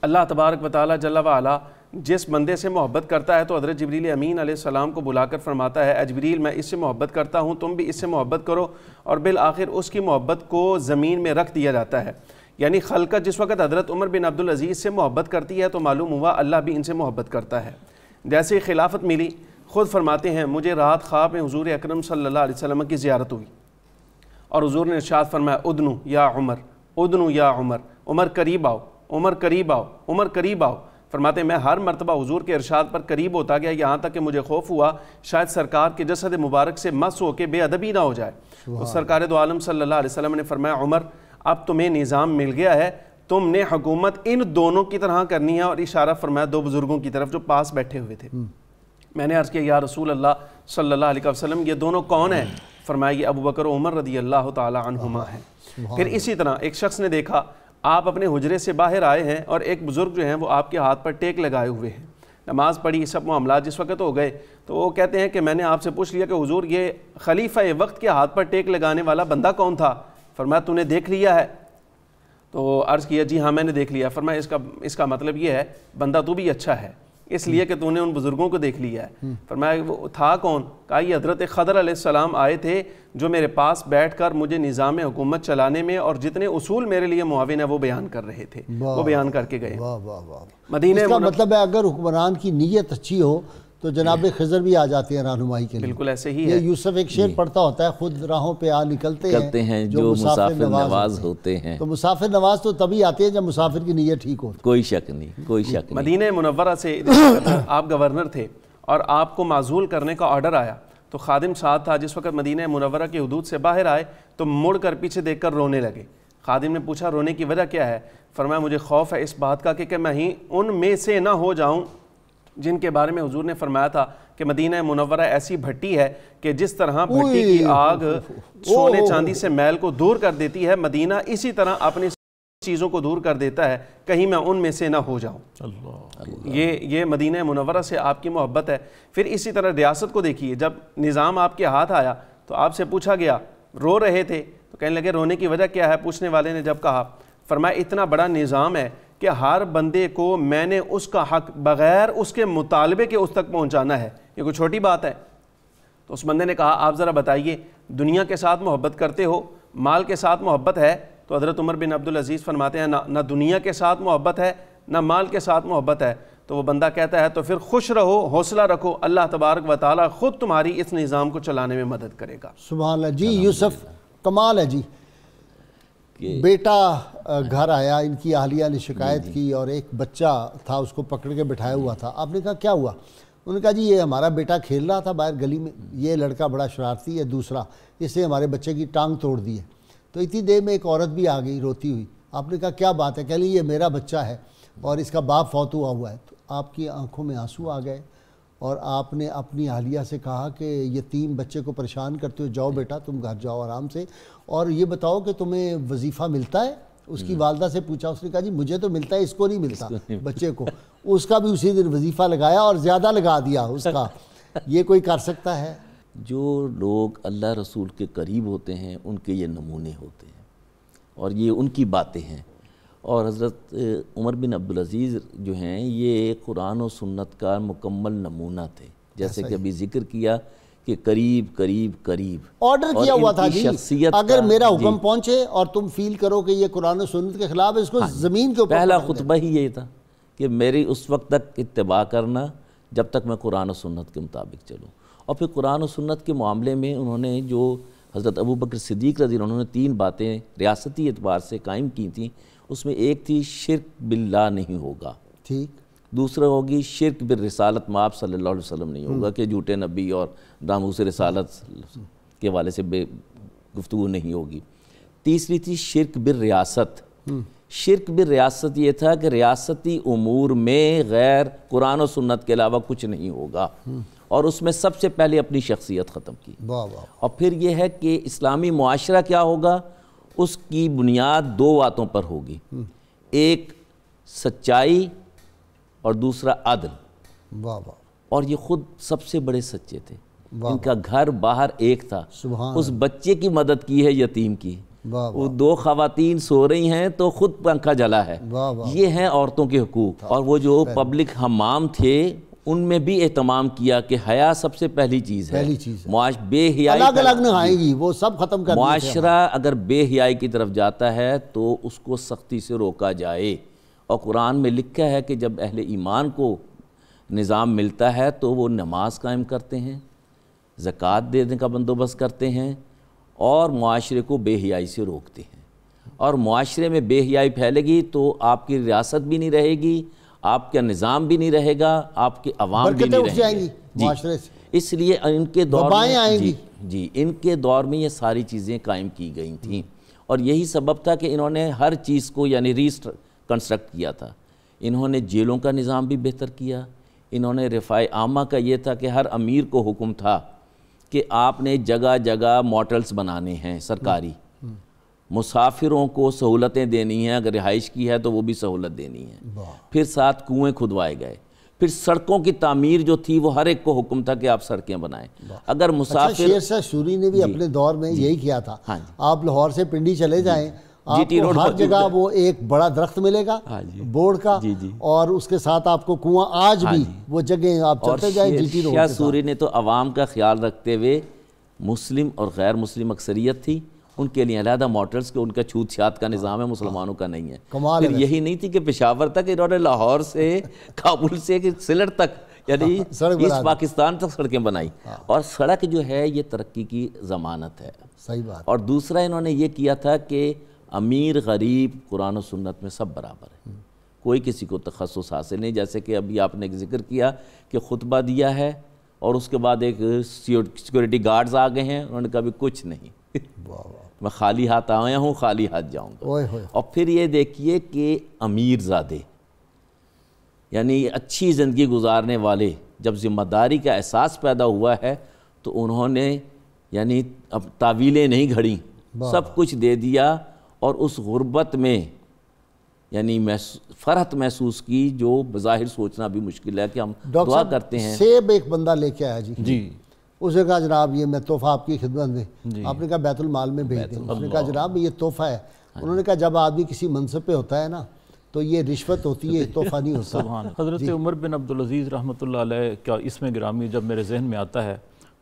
اللہ تبارک و تعالیٰ جل و علا جس بندے سے محبت کرتا ہے تو حضرت جبریل امین علیہ السلام کو بلا کر فرماتا ہے اے جبریل میں اس سے محبت کرتا ہوں، تم بھی اس سے محبت کرو، اور بالآخر اس کی محبت کو زمین میں رکھ دیا جاتا ہے. یعنی خلقت جس وقت حضرت عمر بن عبدالعزیز سے محبت کرتی ہے تو معلوم ہوا اللہ بھی ان سے محبت کرتا ہے. جیسے ہی خلافت ملی، خود فرماتے ہیں مجھے رات خواب میں حضور اکرم صلی اللہ علیہ وسلم کی زیارت ہوئی اور حضور نے ارشاد فرمایا ادنو یا عمر، ادنو یا عمر، عمر قریب آؤ، عمر قریب آؤ، عمر قریب آؤ. فرماتے ہیں میں ہر مرتبہ حضور کے ارشاد پر قریب ہوتا گیا، یہاں تک کہ مجھے خوف ہوا شاید سرکار کے جسد مبارک سے مس ہو کے بے ادبی نہ ہو جائے. تو سرکار دو عالم صلی اللہ علیہ وسلم نے فرمایا عمر اب تمہیں نظام مل گیا ہے، تم نے حکومت ان دونوں کی طرح کرنی ہے. اور اشارہ فرمایا دو بزرگوں کی طرف جو پاس بیٹھے ہوئے تھے. میں نے عرض کیا یا رسول اللہ صلی اللہ علیہ وسلم یہ دونوں کون ہیں؟ فرمایا یہ ابو بکر و عمر رضی اللہ تعالی عنہما ہیں. پھر اسی طرح ایک شخص نے دیکھا آپ اپنے حجرے سے باہر آئے ہیں اور ایک بزرگ جو ہیں وہ آپ کے ہاتھ پر ٹیک لگائے ہوئے ہیں. نماز پڑھی، سب معاملات جس وقت ہو گئے تو وہ کہتے ہیں کہ میں نے آپ سے پوچھ لیا کہ حضور یہ خلیفہ وقت کے ہاتھ پر ٹیک لگانے والا بندہ کون تھا؟ فرمایا تو نے دیکھ لیا ہے؟ تو عرض کیا جی ہاں میں نے دیکھ لیا. فرمایا اس کا مطلب یہ ہے بندہ تو بھی اچھا ہے اس لیے کہ تو نے ان بزرگوں کو دیکھ لیا ہے. فرمایا وہ تھا کون؟ کہا یہ حضرت خضر علیہ السلام آئے تھے جو میرے پاس بیٹھ کر مجھے نظام حکومت چلانے میں اور جتنے اصول میرے لیے معاون ہیں وہ بیان کر رہے تھے، وہ بیان کر کے گئے. مدینہ کا مطلب ہے اگر حکمران کی نیت اچھی ہو تو جناب خضر بھی آ جاتے ہیں رہنمائی کے لیے. بالکل ایسے ہی ہے. یہ یوسف ایک شعر پڑھتا ہوتا ہے خود راہوں پہ آ نکلتے ہیں جو مسافر نواز ہوتے ہیں. تو مسافر نواز تو تبھی آتے ہیں جب مسافر کی نیت ٹھیک ہو. کوئی شک نہیں، کوئی شک نہیں. مدینہ منورہ سے آپ گورنر تھے اور آپ کو معزول کرنے کا آرڈر آیا تو خادم ساتھ تھا. جس وقت مدینہ منورہ کی حدود سے باہر آئے تو مڑ کر پیچھے دیکھ کر رونے لگے. خادم نے پوچھا رونے کی وجہ کیا ہے؟ فرمایا مجھے خوف ہے اس بات کا کہ میں ہی ان میں سے نہ ہو جاؤں جن کے بارے میں حضور نے فرمایا تھا کہ مدینہ منورہ ایسی بھٹی ہے کہ جس طرح بھٹی کی آگ سونے چاندی سے میل کو دور کر دیتی ہے، مدینہ اسی طرح اپنی چیزوں کو دور کر دیتا ہے، کہیں میں ان میں سے نہ ہو جاؤں. یہ مدینہ منورہ سے آپ کی محبت ہے. پھر اسی طرح ریاست کو دیکھیے، جب نظام آپ کے ہاتھ آیا تو آپ سے پوچھا گیا، رو رہے تھے تو کہنے لگے رونے کی وجہ کیا ہے؟ پوچھنے والے نے جب کہا فرمایا اتنا بڑا نظام ہے کہ ہر بندے کو میں نے اس کا حق بغیر اس کے مطالبے کے اس تک پہنچانا ہے، یہ کوئی چھوٹی بات ہے؟ تو اس بندے نے کہا آپ ذرا بتائیے، دنیا کے ساتھ محبت کرتے ہو، مال کے ساتھ محبت ہے؟ تو حضرت عمر بن عبدالعزیز فرماتے ہیں نہ دنیا کے ساتھ محبت ہے نہ مال کے ساتھ محبت ہے۔ تو وہ بندہ کہتا ہے تو پھر خوش رہو، حوصلہ رکھو، اللہ تبارک و تعالیٰ خود تمہاری اس نظام کو چلانے میں مدد کرے گا۔ سبحان اللہ جی۔ یوسف کمال ہے جی، بیٹا گھر آیا، ان کی اہلیہ نے شکایت کی اور ایک بچہ تھا اس کو پکڑ کے بٹھایا ہوا تھا۔ آپ نے کہا کیا ہوا؟ انہوں نے کہا جی یہ ہمارا بیٹا کھیل رہا تھا باہر گلی میں، یہ لڑکا بڑا شرارتی ہے دوسرا، اس نے ہمارے بچے کی ٹانگ توڑ دی ہے۔ تو اتنی دیر میں ایک عورت بھی آ گئی روتی ہوئی۔ آپ نے کہا کیا بات ہے؟ کہہ لی یہ میرا بچہ ہے اور اس کا باپ فوت ہوا ہے۔ تو آپ کی آنکھوں میں آنسو آ گئے اور آپ نے اپنی اہلیہ سے کہا کہ یتیم بچے کو پریشان کرتے ہو، جاؤ بیٹا تم گھر جاؤ آرام سے، اور یہ بتاؤ کہ تمہیں وظیفہ ملتا ہے؟ اس کی والدہ سے پوچھا، اس نے کہا جی مجھے تو ملتا ہے، اس کو نہیں ملتا بچے کو۔ اس کا بھی اسی دن وظیفہ لگایا اور زیادہ لگا دیا اس کا۔ یہ کوئی کر سکتا ہے؟ جو لوگ اللہ رسول کے قریب ہوتے ہیں ان کے یہ نمونے ہوتے ہیں اور یہ ان کی باتیں ہیں۔ اور حضرت عمر بن عبدالعزیز جو ہیں یہ قرآن و سنت کا مکمل نمونہ تھے، جیسے کہ ابھی ذکر کیا کہ قریب قریب قریب آرڈر کیا ہوا تھا جی، اگر میرا حکم پہنچے اور تم فیل کرو کہ یہ قرآن و سنت کے خلاف ہے، اس کو زمین کے اوپر پہلا خطبہ ہی یہ تھا کہ میری اس وقت تک اتباع کرنا جب تک میں قرآن و سنت کے مطابق چلوں۔ اور پھر قرآن و سنت کے معاملے میں انہوں نے جو حضرت ابوبکر صدیق رضی اللہ عنہ نے 3 باتیں ریاستی اعتبار سے قائم کی تھیں، اس میں ایک تھی شرک باللہ نہیں ہوگا، ٹھیک، دوسرا ہوگی شرک بالرسالت مآب صلی اللہ علیہ وسلم نہیں ہوگا کہ جھوٹے نبی اور ناموس رسالت کے حوالے سے بے گفتگو نہیں ہوگی، تیسری تھی شرک بالریاست۔ شرک بالریاست یہ تھا کہ ریاستی امور میں غیر قرآن و سنت کے علاوہ کچھ نہیں ہوگا، اور اس میں سب سے پہلے اپنی شخصیت ختم کی۔ اور پھر یہ ہے کہ اسلامی معاشرہ کیا ہوگا، اس کی بنیاد 2 باتوں پر ہوگی، ایک سچائی اور دوسرا عدل۔ اور یہ خود سب سے بڑے سچے تھے، ان کا گھر باہر ایک تھا، اس بچے کی مدد کی ہے یتیم کی، وہ 2 خواتین سو رہی ہیں تو خود پنکھا جلا ہے، یہ ہیں عورتوں کے حقوق۔ اور وہ جو پبلک حمام تھے ان میں بھی اہتمام کیا کہ حیا سب سے پہلی چیز ہے، بے حیائی الگ الگ نہائیں گی، وہ سب ختم کر دیا۔ معاشرہ اگر بے حیائی کی طرف جاتا ہے تو اس کو سختی سے روکا جائے، اور قرآن میں لکھا ہے کہ جب اہل ایمان کو نظام ملتا ہے تو وہ نماز قائم کرتے ہیں، زکوٰۃ دینے کا بندوبست کرتے ہیں اور معاشرے کو بے حیائی سے روکتے ہیں۔ اور معاشرے میں بے حیائی پھیلے گی تو آپ کی ریاست بھی نہیں رہے گی، آپ کا نظام بھی نہیں رہے گا، آپ کے عوام بھی نہیں رہیں گے معاشرے سے۔ اس لیے ان کے دور میں جی ان کے دور میں یہ ساری چیزیں قائم کی گئی تھیں، اور یہی سبب تھا کہ انہوں نے ہر چیز کو یعنی کنسٹرکٹ کیا تھا۔ انہوں نے جیلوں کا نظام بھی بہتر کیا، انہوں نے رفاع عامہ کا یہ تھا کہ ہر امیر کو حکم تھا کہ آپ نے جگہ جگہ موٹلز بنانے ہیں سرکاری، مسافروں کو سہولتیں دینی ہیں، اگر رہائش کی ہے تو وہ بھی سہولت دینی ہے۔ پھر ساتھ کنویں کھدوائے گئے، پھر سڑکوں کی تعمیر جو تھی وہ ہر ایک کو حکم تھا کہ آپ سڑکیں بنائیں۔ اگر مسافر شیر شاہ سوری نے بھی اپنے دور میں یہی کیا تھا، آپ لاہور سے پنڈی چلے جائیں، آپ کو ہر جگہ وہ ایک بڑا درخت ملے گا بورڈ کا، اور اس کے ساتھ آپ کو کنواں، آج بھی وہ جگہ آپ چلتے جائیں جی ٹی روڈ۔ شاہ سوری نے تو عوام کا خیال رکھتے ہوئے، مسلم اور غیر مسلم اکثریت تھی، ان کے لیے علیحدہ موٹرز کے، ان کا چھوت چھات کا نظام ہے، مسلمانوں کا نہیں ہے۔ پھر یہی نہیں تھی کہ پشاور تک، انہوں نے لاہور سے، کابل سے سلٹ تک، یعنی ایسٹ پاکستان تک سڑکیں بنائی، اور سڑک جو ہے یہ ترقی کی ضمانت ہے۔ صحیح بات۔ اور دوسرا انہوں نے یہ کیا تھا کہ امیر غریب قرآن و سنت میں سب برابر ہے، کوئی کسی کو تخصص حاصل نہیں، جیسے کہ ابھی آپ نے ذکر کیا کہ خطبہ دیا ہے اور اس کے بعد ایک سیکورٹی گارڈز آ گئے ہیں، انہوں نے کہا بھی کچھ نہیں، میں خالی ہاتھ آیا ہوں، خالی ہاتھ جاؤں گا۔ اور پھر یہ دیکھیے کہ امیر زادے یعنی اچھی زندگی گزارنے والے، جب ذمہ داری کا احساس پیدا ہوا ہے تو انہوں نے یعنی اب تعویلیں نہیں گھڑیں، سب کچھ دے دیا، اور اس غربت میں یعنی فرحت محسوس کی جو بظاہر سوچنا بھی مشکل ہے کہ ہم دعا کرتے ہیں۔ سیب ایک بندہ لے کے آیا جی، اس نے کہا جناب یہ میں تحفہ آپ کی خدمت میں، آپ نے کہا بیت المال میں بھیج دیں، اس نے کہا جناب یہ تحفہ ہے۔ انہوں نے کہا جب آدمی کسی منصب پہ ہوتا ہے نا تو یہ رشوت ہوتی ہے، تحفہ نہیں ہوتا۔ سبحان حضرت عمر بن عبدالعزیز رحمۃ اللہ علیہ کا اسم گرامی جب میرے ذہن میں آتا ہے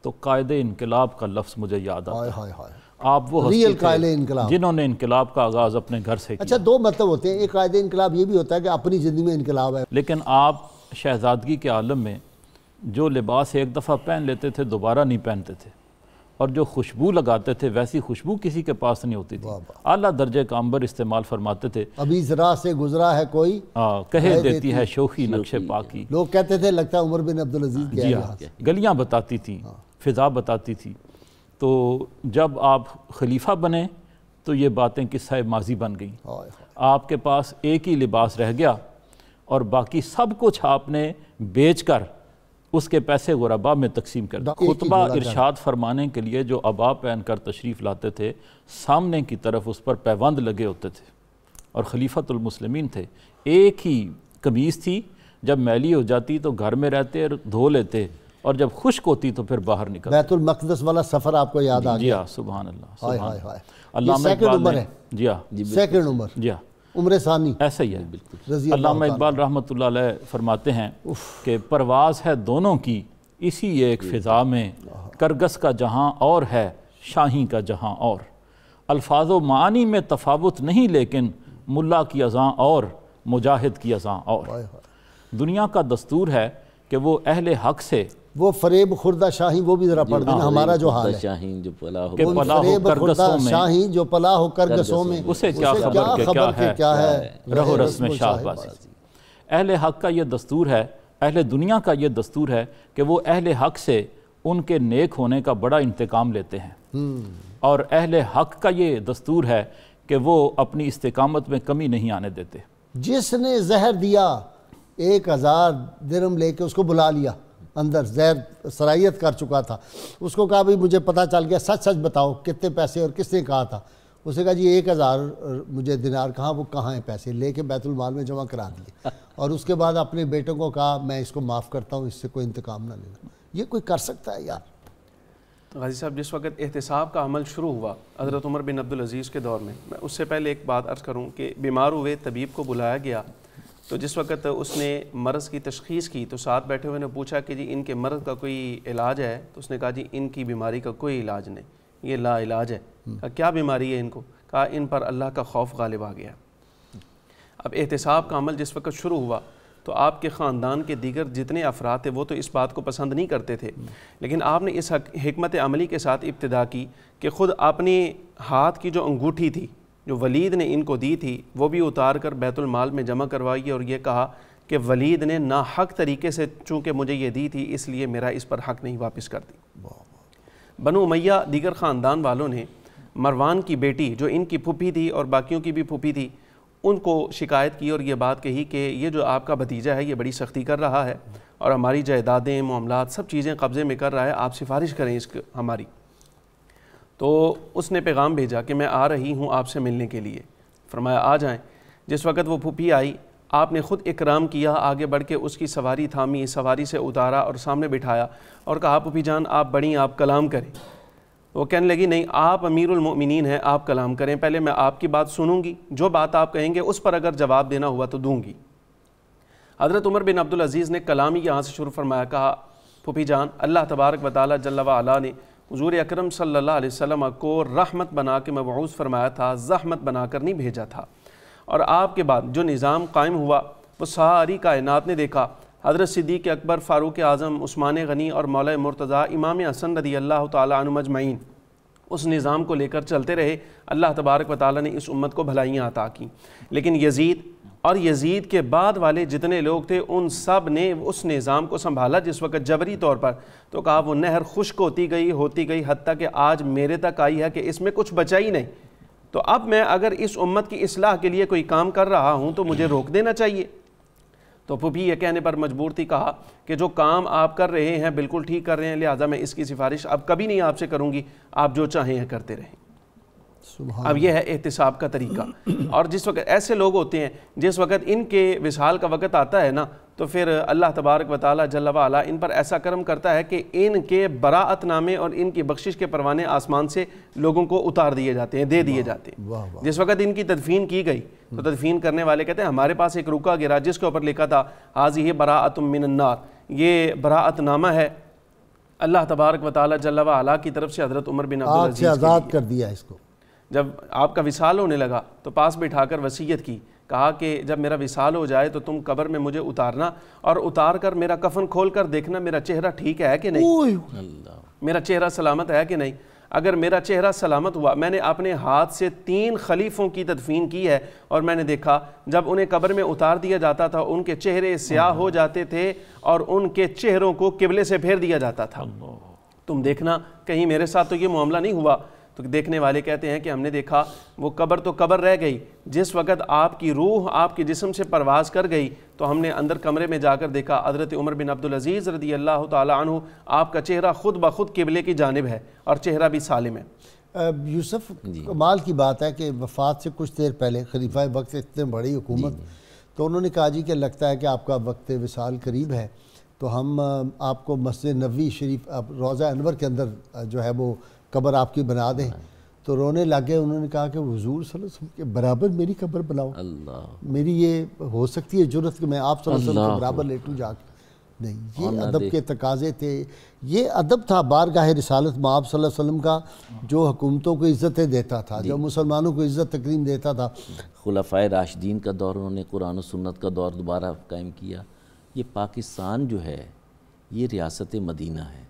تو قائد انقلاب کا لفظ مجھے یاد آتا ہے۔ ہائے ہائے، آپ وہ ریئل ہستی قائد تھے انقلاب، جنہوں نے انقلاب کا آغاز اپنے گھر سے کیا۔ اچھا دو مطلب ہوتے ہیں، ایک قائد انقلاب یہ بھی ہوتا ہے کہ اپنی زندگی میں انقلاب ہے، لیکن آپ شہزادگی کے عالم میں جو لباس ایک دفعہ پہن لیتے تھے دوبارہ نہیں پہنتے تھے، اور جو خوشبو لگاتے تھے ویسی خوشبو کسی کے پاس نہیں ہوتی تھی، اعلیٰ درجے کا عنبر استعمال فرماتے تھے۔ ابھی ذرا سے گزرا ہے کوئی کہے دیتی ہے شوخی نقش پاکی، لوگ کہتے تھے لگتا ہے عمر بن عبدالعزیز کے جی ہاں، گلیاں بتاتی تھیں، فضا بتاتی تھی۔ تو جب آپ خلیفہ بنے تو یہ باتیں قصہ ماضی بن گئیں۔ آپ کے پاس ایک ہی لباس رہ گیا اور باقی سب کچھ آپ نے بیچ کر اس کے پیسے غربا میں تقسیم کر دیا۔ خطبہ ارشاد فرمانے کے لیے جو عبا پہن کر تشریف لاتے تھے، سامنے کی طرف اس پر پیوند لگے ہوتے تھے، اور خلیفۃ المسلمین تھے۔ ایک ہی قمیض تھی، جب میلی ہو جاتی تو گھر میں رہتے اور دھو لیتے، اور جب خشک ہوتی تو پھر باہر نکلتے۔ بیت المقدس والا سفر آپ کو یاد آ جی گیا؟ ہاں، سبحان اللہ، ہائے سبحان ہائے اللہ۔ ہائے، علامہ یہ سیکنڈ اقبال عمر نے، ہے، جی ہاں، سیکنڈ عمر، جی ہاں، عمر ثانی، ایسا ہی ہے۔ رضی اللہ علامہ اقبال رحمۃ اللہ علیہ فرماتے ہیں کہ پرواز ہے دونوں کی اسی ایک فضا میں، کرگس کا جہاں اور ہے شاہی کا جہاں اور، الفاظ و معانی میں تفاوت نہیں لیکن ملا کی اذاں اور مجاہد کی اذاں اور۔ دنیا کا دستور ہے کہ وہ اہل حق سے وہ فریب خوردہ شاہین، وہ بھی ذرا پڑھ دینا، ہمارا جو حال ہے شاہین جو پلا ہو، کہ پلا ہو فریب خوردہ کرگسوں میں، شاہین جو پلا ہو کرگسوں میں، اسے کیا خبر کہ کیا ہے رہو رسم شاہ بازی۔ اہل حق کا یہ دستور ہے، اہل دنیا کا یہ دستور ہے کہ وہ اہل حق سے ان کے نیک ہونے کا بڑا انتقام لیتے ہیں، اور اہل حق کا یہ دستور ہے کہ وہ اپنی استقامت میں کمی نہیں آنے دیتے۔ جس نے زہر دیا 1000 درہم لے کے اس کو بلا لیا اندر، زہر سرائیت کر چکا تھا، اس کو کہا بھئی مجھے پتہ چل گیا، سچ سچ بتاؤ کتنے پیسے اور کس نے کہا تھا؟ اس نے کہا جی 1000 مجھے دینار، کہاں وہ کہاں ہیں پیسے، لے کے بیت المال میں جمع کرا دیے، اور اس کے بعد اپنے بیٹوں کو کہا میں اس کو معاف کرتا ہوں، اس سے کوئی انتقام نہ لینا۔ یہ کوئی کر سکتا ہے یار؟ غازی صاحب جس وقت احتساب کا عمل شروع ہوا حضرت عمر بن عبدالعزیز کے دور میں اس سے پہلے ایک بات عرض کروں کہ بیمار ہوئے طبیب کو بلایا گیا، تو جس وقت اس نے مرض کی تشخیص کی تو ساتھ بیٹھے ہوئے نے پوچھا کہ جی ان کے مرض کا کوئی علاج ہے؟ تو اس نے کہا جی ان کی بیماری کا کوئی علاج نہیں، یہ لا علاج ہے۔ کہا کیا بیماری ہے ان کو؟ کہا ان پر اللہ کا خوف غالب آ گیا۔ اب احتساب کا عمل جس وقت شروع ہوا تو آپ کے خاندان کے دیگر جتنے افراد تھے وہ تو اس بات کو پسند نہیں کرتے تھے، لیکن آپ نے اس حکمت عملی کے ساتھ ابتدا کی کہ خود اپنے ہاتھ کی جو انگوٹھی تھی جو ولید نے ان کو دی تھی وہ بھی اتار کر بیت المال میں جمع کروائی، اور یہ کہا کہ ولید نے ناحق طریقے سے چونکہ مجھے یہ دی تھی اس لیے میرا اس پر حق نہیں واپس کر دی۔ بنو امیہ دیگر خاندان والوں نے مروان کی بیٹی جو ان کی پھوپھی تھی اور باقیوں کی بھی پھوپھی تھی ان کو شکایت کی اور یہ بات کہی کہ یہ جو آپ کا بھتیجا ہے یہ بڑی سختی کر رہا ہے اور ہماری جائیدادیں معاملات سب چیزیں قبضے میں کر رہا ہے، آپ سفارش کریں اس ہماری۔ تو اس نے پیغام بھیجا کہ میں آ رہی ہوں آپ سے ملنے کے لیے، فرمایا آ جائیں۔ جس وقت وہ پھوپھی آئی آپ نے خود اکرام کیا، آگے بڑھ کے اس کی سواری تھامی، سواری سے اتارا اور سامنے بٹھایا اور کہا پھوپھی جان آپ بڑی آپ کلام کریں۔ وہ کہنے لگی نہیں آپ امیر المؤمنین ہیں، آپ کلام کریں، پہلے میں آپ کی بات سنوں گی، جو بات آپ کہیں گے اس پر اگر جواب دینا ہوا تو دوں گی۔ حضرت عمر بن عبدالعزیز نے کلام ہی یہاں سے شروع فرمایا، کہا پھوپھی جان اللہ تبارک و تعالیٰ جل وعلا نے حضور اکرم صلی اللہ علیہ وسلم کو رحمت بنا کے مبعوث فرمایا تھا، زحمت بنا کر نہیں بھیجا تھا، اور آپ کے بعد جو نظام قائم ہوا وہ ساری کائنات نے دیکھا۔ حضرت صدیق اکبر، فاروق اعظم، عثمان غنی اور مولا مرتضیٰ، امام حسن رضی اللہ تعالیٰ عنہ اجمعین اس نظام کو لے کر چلتے رہے۔ اللہ تبارک و تعالیٰ نے اس امت کو بھلائیاں عطا کیں، لیکن یزید اور یزید کے بعد والے جتنے لوگ تھے ان سب نے اس نظام کو سنبھالا جس وقت جبری طور پر، تو کہا وہ نہر خشک ہوتی گئی حتیٰ کہ آج میرے تک آئی ہے کہ اس میں کچھ بچا ہی نہیں، تو اب میں اگر اس امت کی اصلاح کے لیے کوئی کام کر رہا ہوں تو مجھے روک دینا چاہیے۔ تو پھوپھی یہ کہنے پر مجبور تھی، کہا کہ جو کام آپ کر رہے ہیں بالکل ٹھیک کر رہے ہیں، لہٰذا میں اس کی سفارش اب کبھی نہیں آپ سے کروں گی، آپ جو چاہیں کرتے رہیں۔ اب یہ ہے احتساب کا طریقہ۔ اور جس وقت ایسے لوگ ہوتے ہیں جس وقت ان کے وصال کا وقت آتا ہے نا تو پھر اللہ تبارک و تعالیٰ جل و علا ان پر ایسا کرم کرتا ہے کہ ان کے براءت نامے اور ان کی بخشش کے پروانے آسمان سے لوگوں کو اتار دیے جاتے ہیں، دے دیے جاتے ہیں۔ جس وقت ان کی تدفین کی گئی تو تدفین کرنے والے کہتے ہیں ہمارے پاس ایک رکا گرا جس کے اوپر لکھا تھا ھذہ براءۃ من النار، یہ براءت نامہ ہے اللہ تبارک و تعالیٰ جل و علا کی طرف سے حضرت عمر بن عبدالعزیز سے آزاد کر دیا اس کو۔ جب آپ کا وصال ہونے لگا تو پاس بٹھا کر وصیت کی، کہا کہ جب میرا وصال ہو جائے تو تم قبر میں مجھے اتارنا اور اتار کر میرا کفن کھول کر دیکھنا میرا چہرہ ٹھیک ہے کہ نہیں، میرا چہرہ سلامت ہے کہ نہیں۔ اگر میرا چہرہ سلامت ہوا، میں نے اپنے ہاتھ سے 3 خلیفوں کی تدفین کی ہے اور میں نے دیکھا جب انہیں قبر میں اتار دیا جاتا تھا ان کے چہرے سیاہ ہو جاتے تھے اور ان کے چہروں کو قبلے سے پھیر دیا جاتا تھا، تم دیکھنا کہیں میرے ساتھ تو یہ معاملہ نہیں ہوا۔ تو دیکھنے والے کہتے ہیں کہ ہم نے دیکھا وہ قبر تو قبر رہ گئی، جس وقت آپ کی روح آپ کے جسم سے پرواز کر گئی تو ہم نے اندر کمرے میں جا کر دیکھا حضرت عمر بن عبدالعزیز رضی اللہ تعالیٰ عنہ آپ کا چہرہ خود بخود قبلے کی جانب ہے اور چہرہ بھی سالم ہے۔ یوسف، کمال کی بات ہے کہ وفات سے کچھ دیر پہلے خلیفہ وقت اتنے بڑی حکومت تو انہوں نے کہا جی کہ لگتا ہے کہ آپ کا وقت وصال قریب ہے تو ہم آپ کو مسجد نبوی شریف روضہ انور کے اندر جو ہے وہ قبر آپ کی بنا دیں۔ تو رونے لگے، انہوں نے کہا کہ حضور صلی اللہ علیہ وسلم کے برابر میری قبر بناؤ، میری یہ ہو سکتی ہے جرت کہ میں آپ صلی اللہ علیہ وسلم کے برابر لیٹوں جا کے؟ نہیں، یہ ادب کے تقاضے تھے، یہ ادب تھا بارگاہ رسالت میں آپ صلی اللہ علیہ وسلم کا، جو حکومتوں کو عزتیں دیتا تھا، جو مسلمانوں کو عزت تکریم دیتا تھا۔ خلفائے راشدین کا دور انہوں نے قرآن و سنت کا دور دوبارہ قائم کیا۔ یہ پاکستان جو ہے یہ ریاست مدینہ ہے،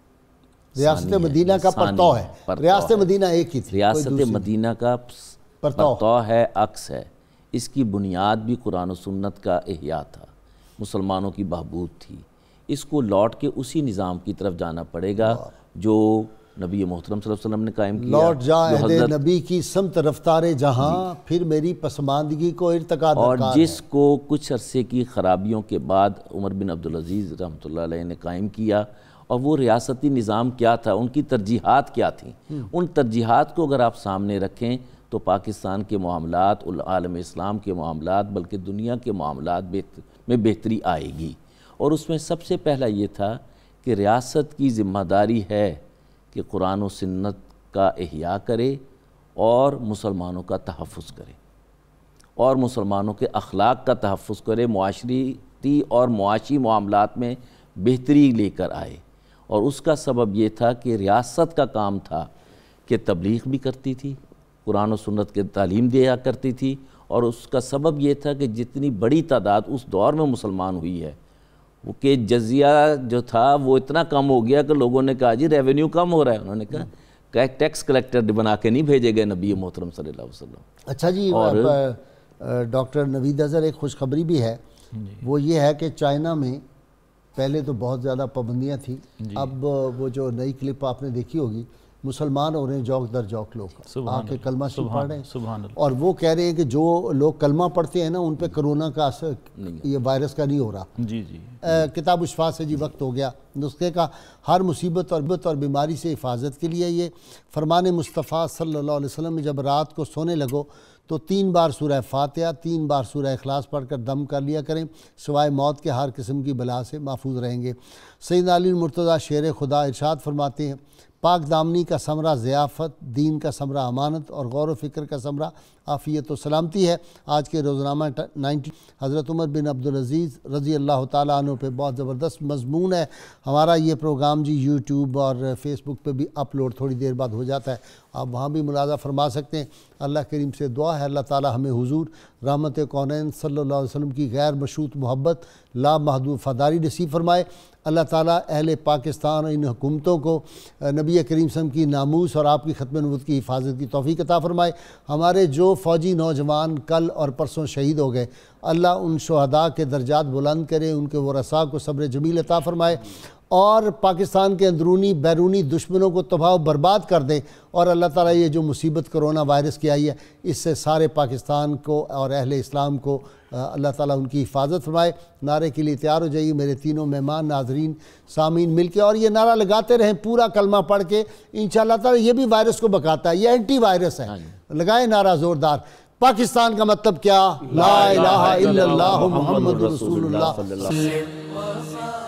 ریاست مدینہ کا پرتو ہے، ریاست مدینہ ایک ہی تھی، ریاست مدینہ کا پرتو ہے، عکس ہے۔ اس کی بنیاد بھی قرآن و سنت کا احیاء تھا، مسلمانوں کی بہبود تھی۔ اس کو لوٹ کے اسی نظام کی طرف جانا پڑے گا جو نبی محترم صلی اللہ علیہ وسلم نے قائم کیا۔ لوٹ جا اہل نبی کی سمت رفتار جہاں، پھر میری پسماندگی کو ارتقا درکار ہے۔ اور جس کو کچھ عرصے کی خرابیوں کے بعد عمر بن عبدالعزیز رحمۃ اللہ علیہ نے قائم کیا، اور وہ ریاستی نظام کیا تھا، ان کی ترجیحات کیا تھیں، ان ترجیحات کو اگر آپ سامنے رکھیں تو پاکستان کے معاملات، عالم اسلام کے معاملات، بلکہ دنیا کے معاملات میں بہتری آئے گی۔ اور اس میں سب سے پہلا یہ تھا کہ ریاست کی ذمہ داری ہے کہ قرآن و سنت کا احیاء کرے اور مسلمانوں کا تحفظ کرے اور مسلمانوں کے اخلاق کا تحفظ کرے، معاشرتی اور معاشی معاملات میں بہتری لے کر آئے۔ اور اس کا سبب یہ تھا کہ ریاست کا کام تھا کہ تبلیغ بھی کرتی تھی، قرآن و سنت کے تعلیم دیا کرتی تھی، اور اس کا سبب یہ تھا کہ جتنی بڑی تعداد اس دور میں مسلمان ہوئی ہے وہ کہ جزیہ جو تھا وہ اتنا کم ہو گیا کہ لوگوں نے کہا جی ریونیو کم ہو رہا ہے، انہوں نے کہا کہ ٹیکس کلیکٹر بنا کے نہیں بھیجے گئے نبی محترم صلی اللہ علیہ وسلم۔ اچھا جی، ڈاکٹر نوید اظہر، ایک خوشخبری بھی ہے، وہ یہ ہے کہ چائنا میں پہلے تو بہت زیادہ پابندیاں تھیں، اب وہ جو نئی کلپ آپ نے دیکھی ہوگی، مسلمان ہو رہے ہیں جوک در جوک لوگ آ کے کلمہ شریف پڑھ رہے ہیں، اور وہ کہہ رہے ہیں کہ جو لوگ کلمہ پڑھتے ہیں نا ان پہ کرونا کا اثر یہ وائرس کا نہیں ہو رہا۔ جی جی، کتاب الشفا سے جی وقت ہو گیا، نسخے کا ہر مصیبت اور بیماری سے حفاظت کے لیے یہ فرمان مصطفیٰ صلی اللہ علیہ وسلم میں جب رات کو سونے لگو تو 3 بار سورہ فاتحہ، 3 بار سورہ اخلاص پڑھ کر دم کر لیا کریں، سوائے موت کے ہر قسم کی بلا سے محفوظ رہیں گے۔ سیدنا علی المرتضیٰ شیر خدا ارشاد فرماتے ہیں، پاک دامنی کا ثمرہ ضیافت، دین کا ثمرہ امانت اور غور و فکر کا ثمرہ عافیت و سلامتی ہے۔ آج کے روزنامہ 90 حضرت عمر بن عبدالعزیز رضی اللہ تعالیٰ عنہ پہ بہت زبردست مضمون ہے۔ ہمارا یہ پروگرام جی یوٹیوب اور فیس بک پہ بھی اپلوڈ تھوڑی دیر بعد ہو جاتا ہے، آپ وہاں بھی ملاحظہ فرما سکتے ہیں۔ اللہ کریم سے دعا ہے اللہ تعالیٰ ہمیں حضور رحمت کونین صلی اللہ علیہ وسلم کی غیر مشروط محبت، لا محدود وفاداری نصیب فرمائے۔ اللہ تعالیٰ اہل پاکستان اور ان حکومتوں کو نبی کریم صلی اللہ علیہ وسلم کی ناموس اور آپ کی ختم نبوت کی حفاظت کی توفیق عطا فرمائے۔ ہمارے جو فوجی نوجوان کل اور پرسوں شہید ہو گئے، اللہ ان شہداء کے درجات بلند کرے، ان کے ورثاء کو صبر جمیل عطا فرمائے، اور پاکستان کے اندرونی بیرونی دشمنوں کو تباہ و برباد کر دیں، اور اللہ تعالیٰ یہ جو مصیبت کرونا وائرس کی آئی ہے اس سے سارے پاکستان کو اور اہل اسلام کو اللہ تعالیٰ ان کی حفاظت فرمائے۔ نعرے کے لیے تیار ہو جائیے میرے تینوں مہمان ناظرین سامعین مل کے، اور یہ نعرہ لگاتے رہیں پورا کلمہ پڑھ کے، انشاءاللہ تعالیٰ یہ بھی وائرس کو بکاتا ہے، یہ اینٹی وائرس ہے، لگائیں نعرہ زوردار، پاکستان کا مطلب کیا؟ لا الہ الا اللہ محمد رسول اللہ صلی اللہ علیہ وسلم۔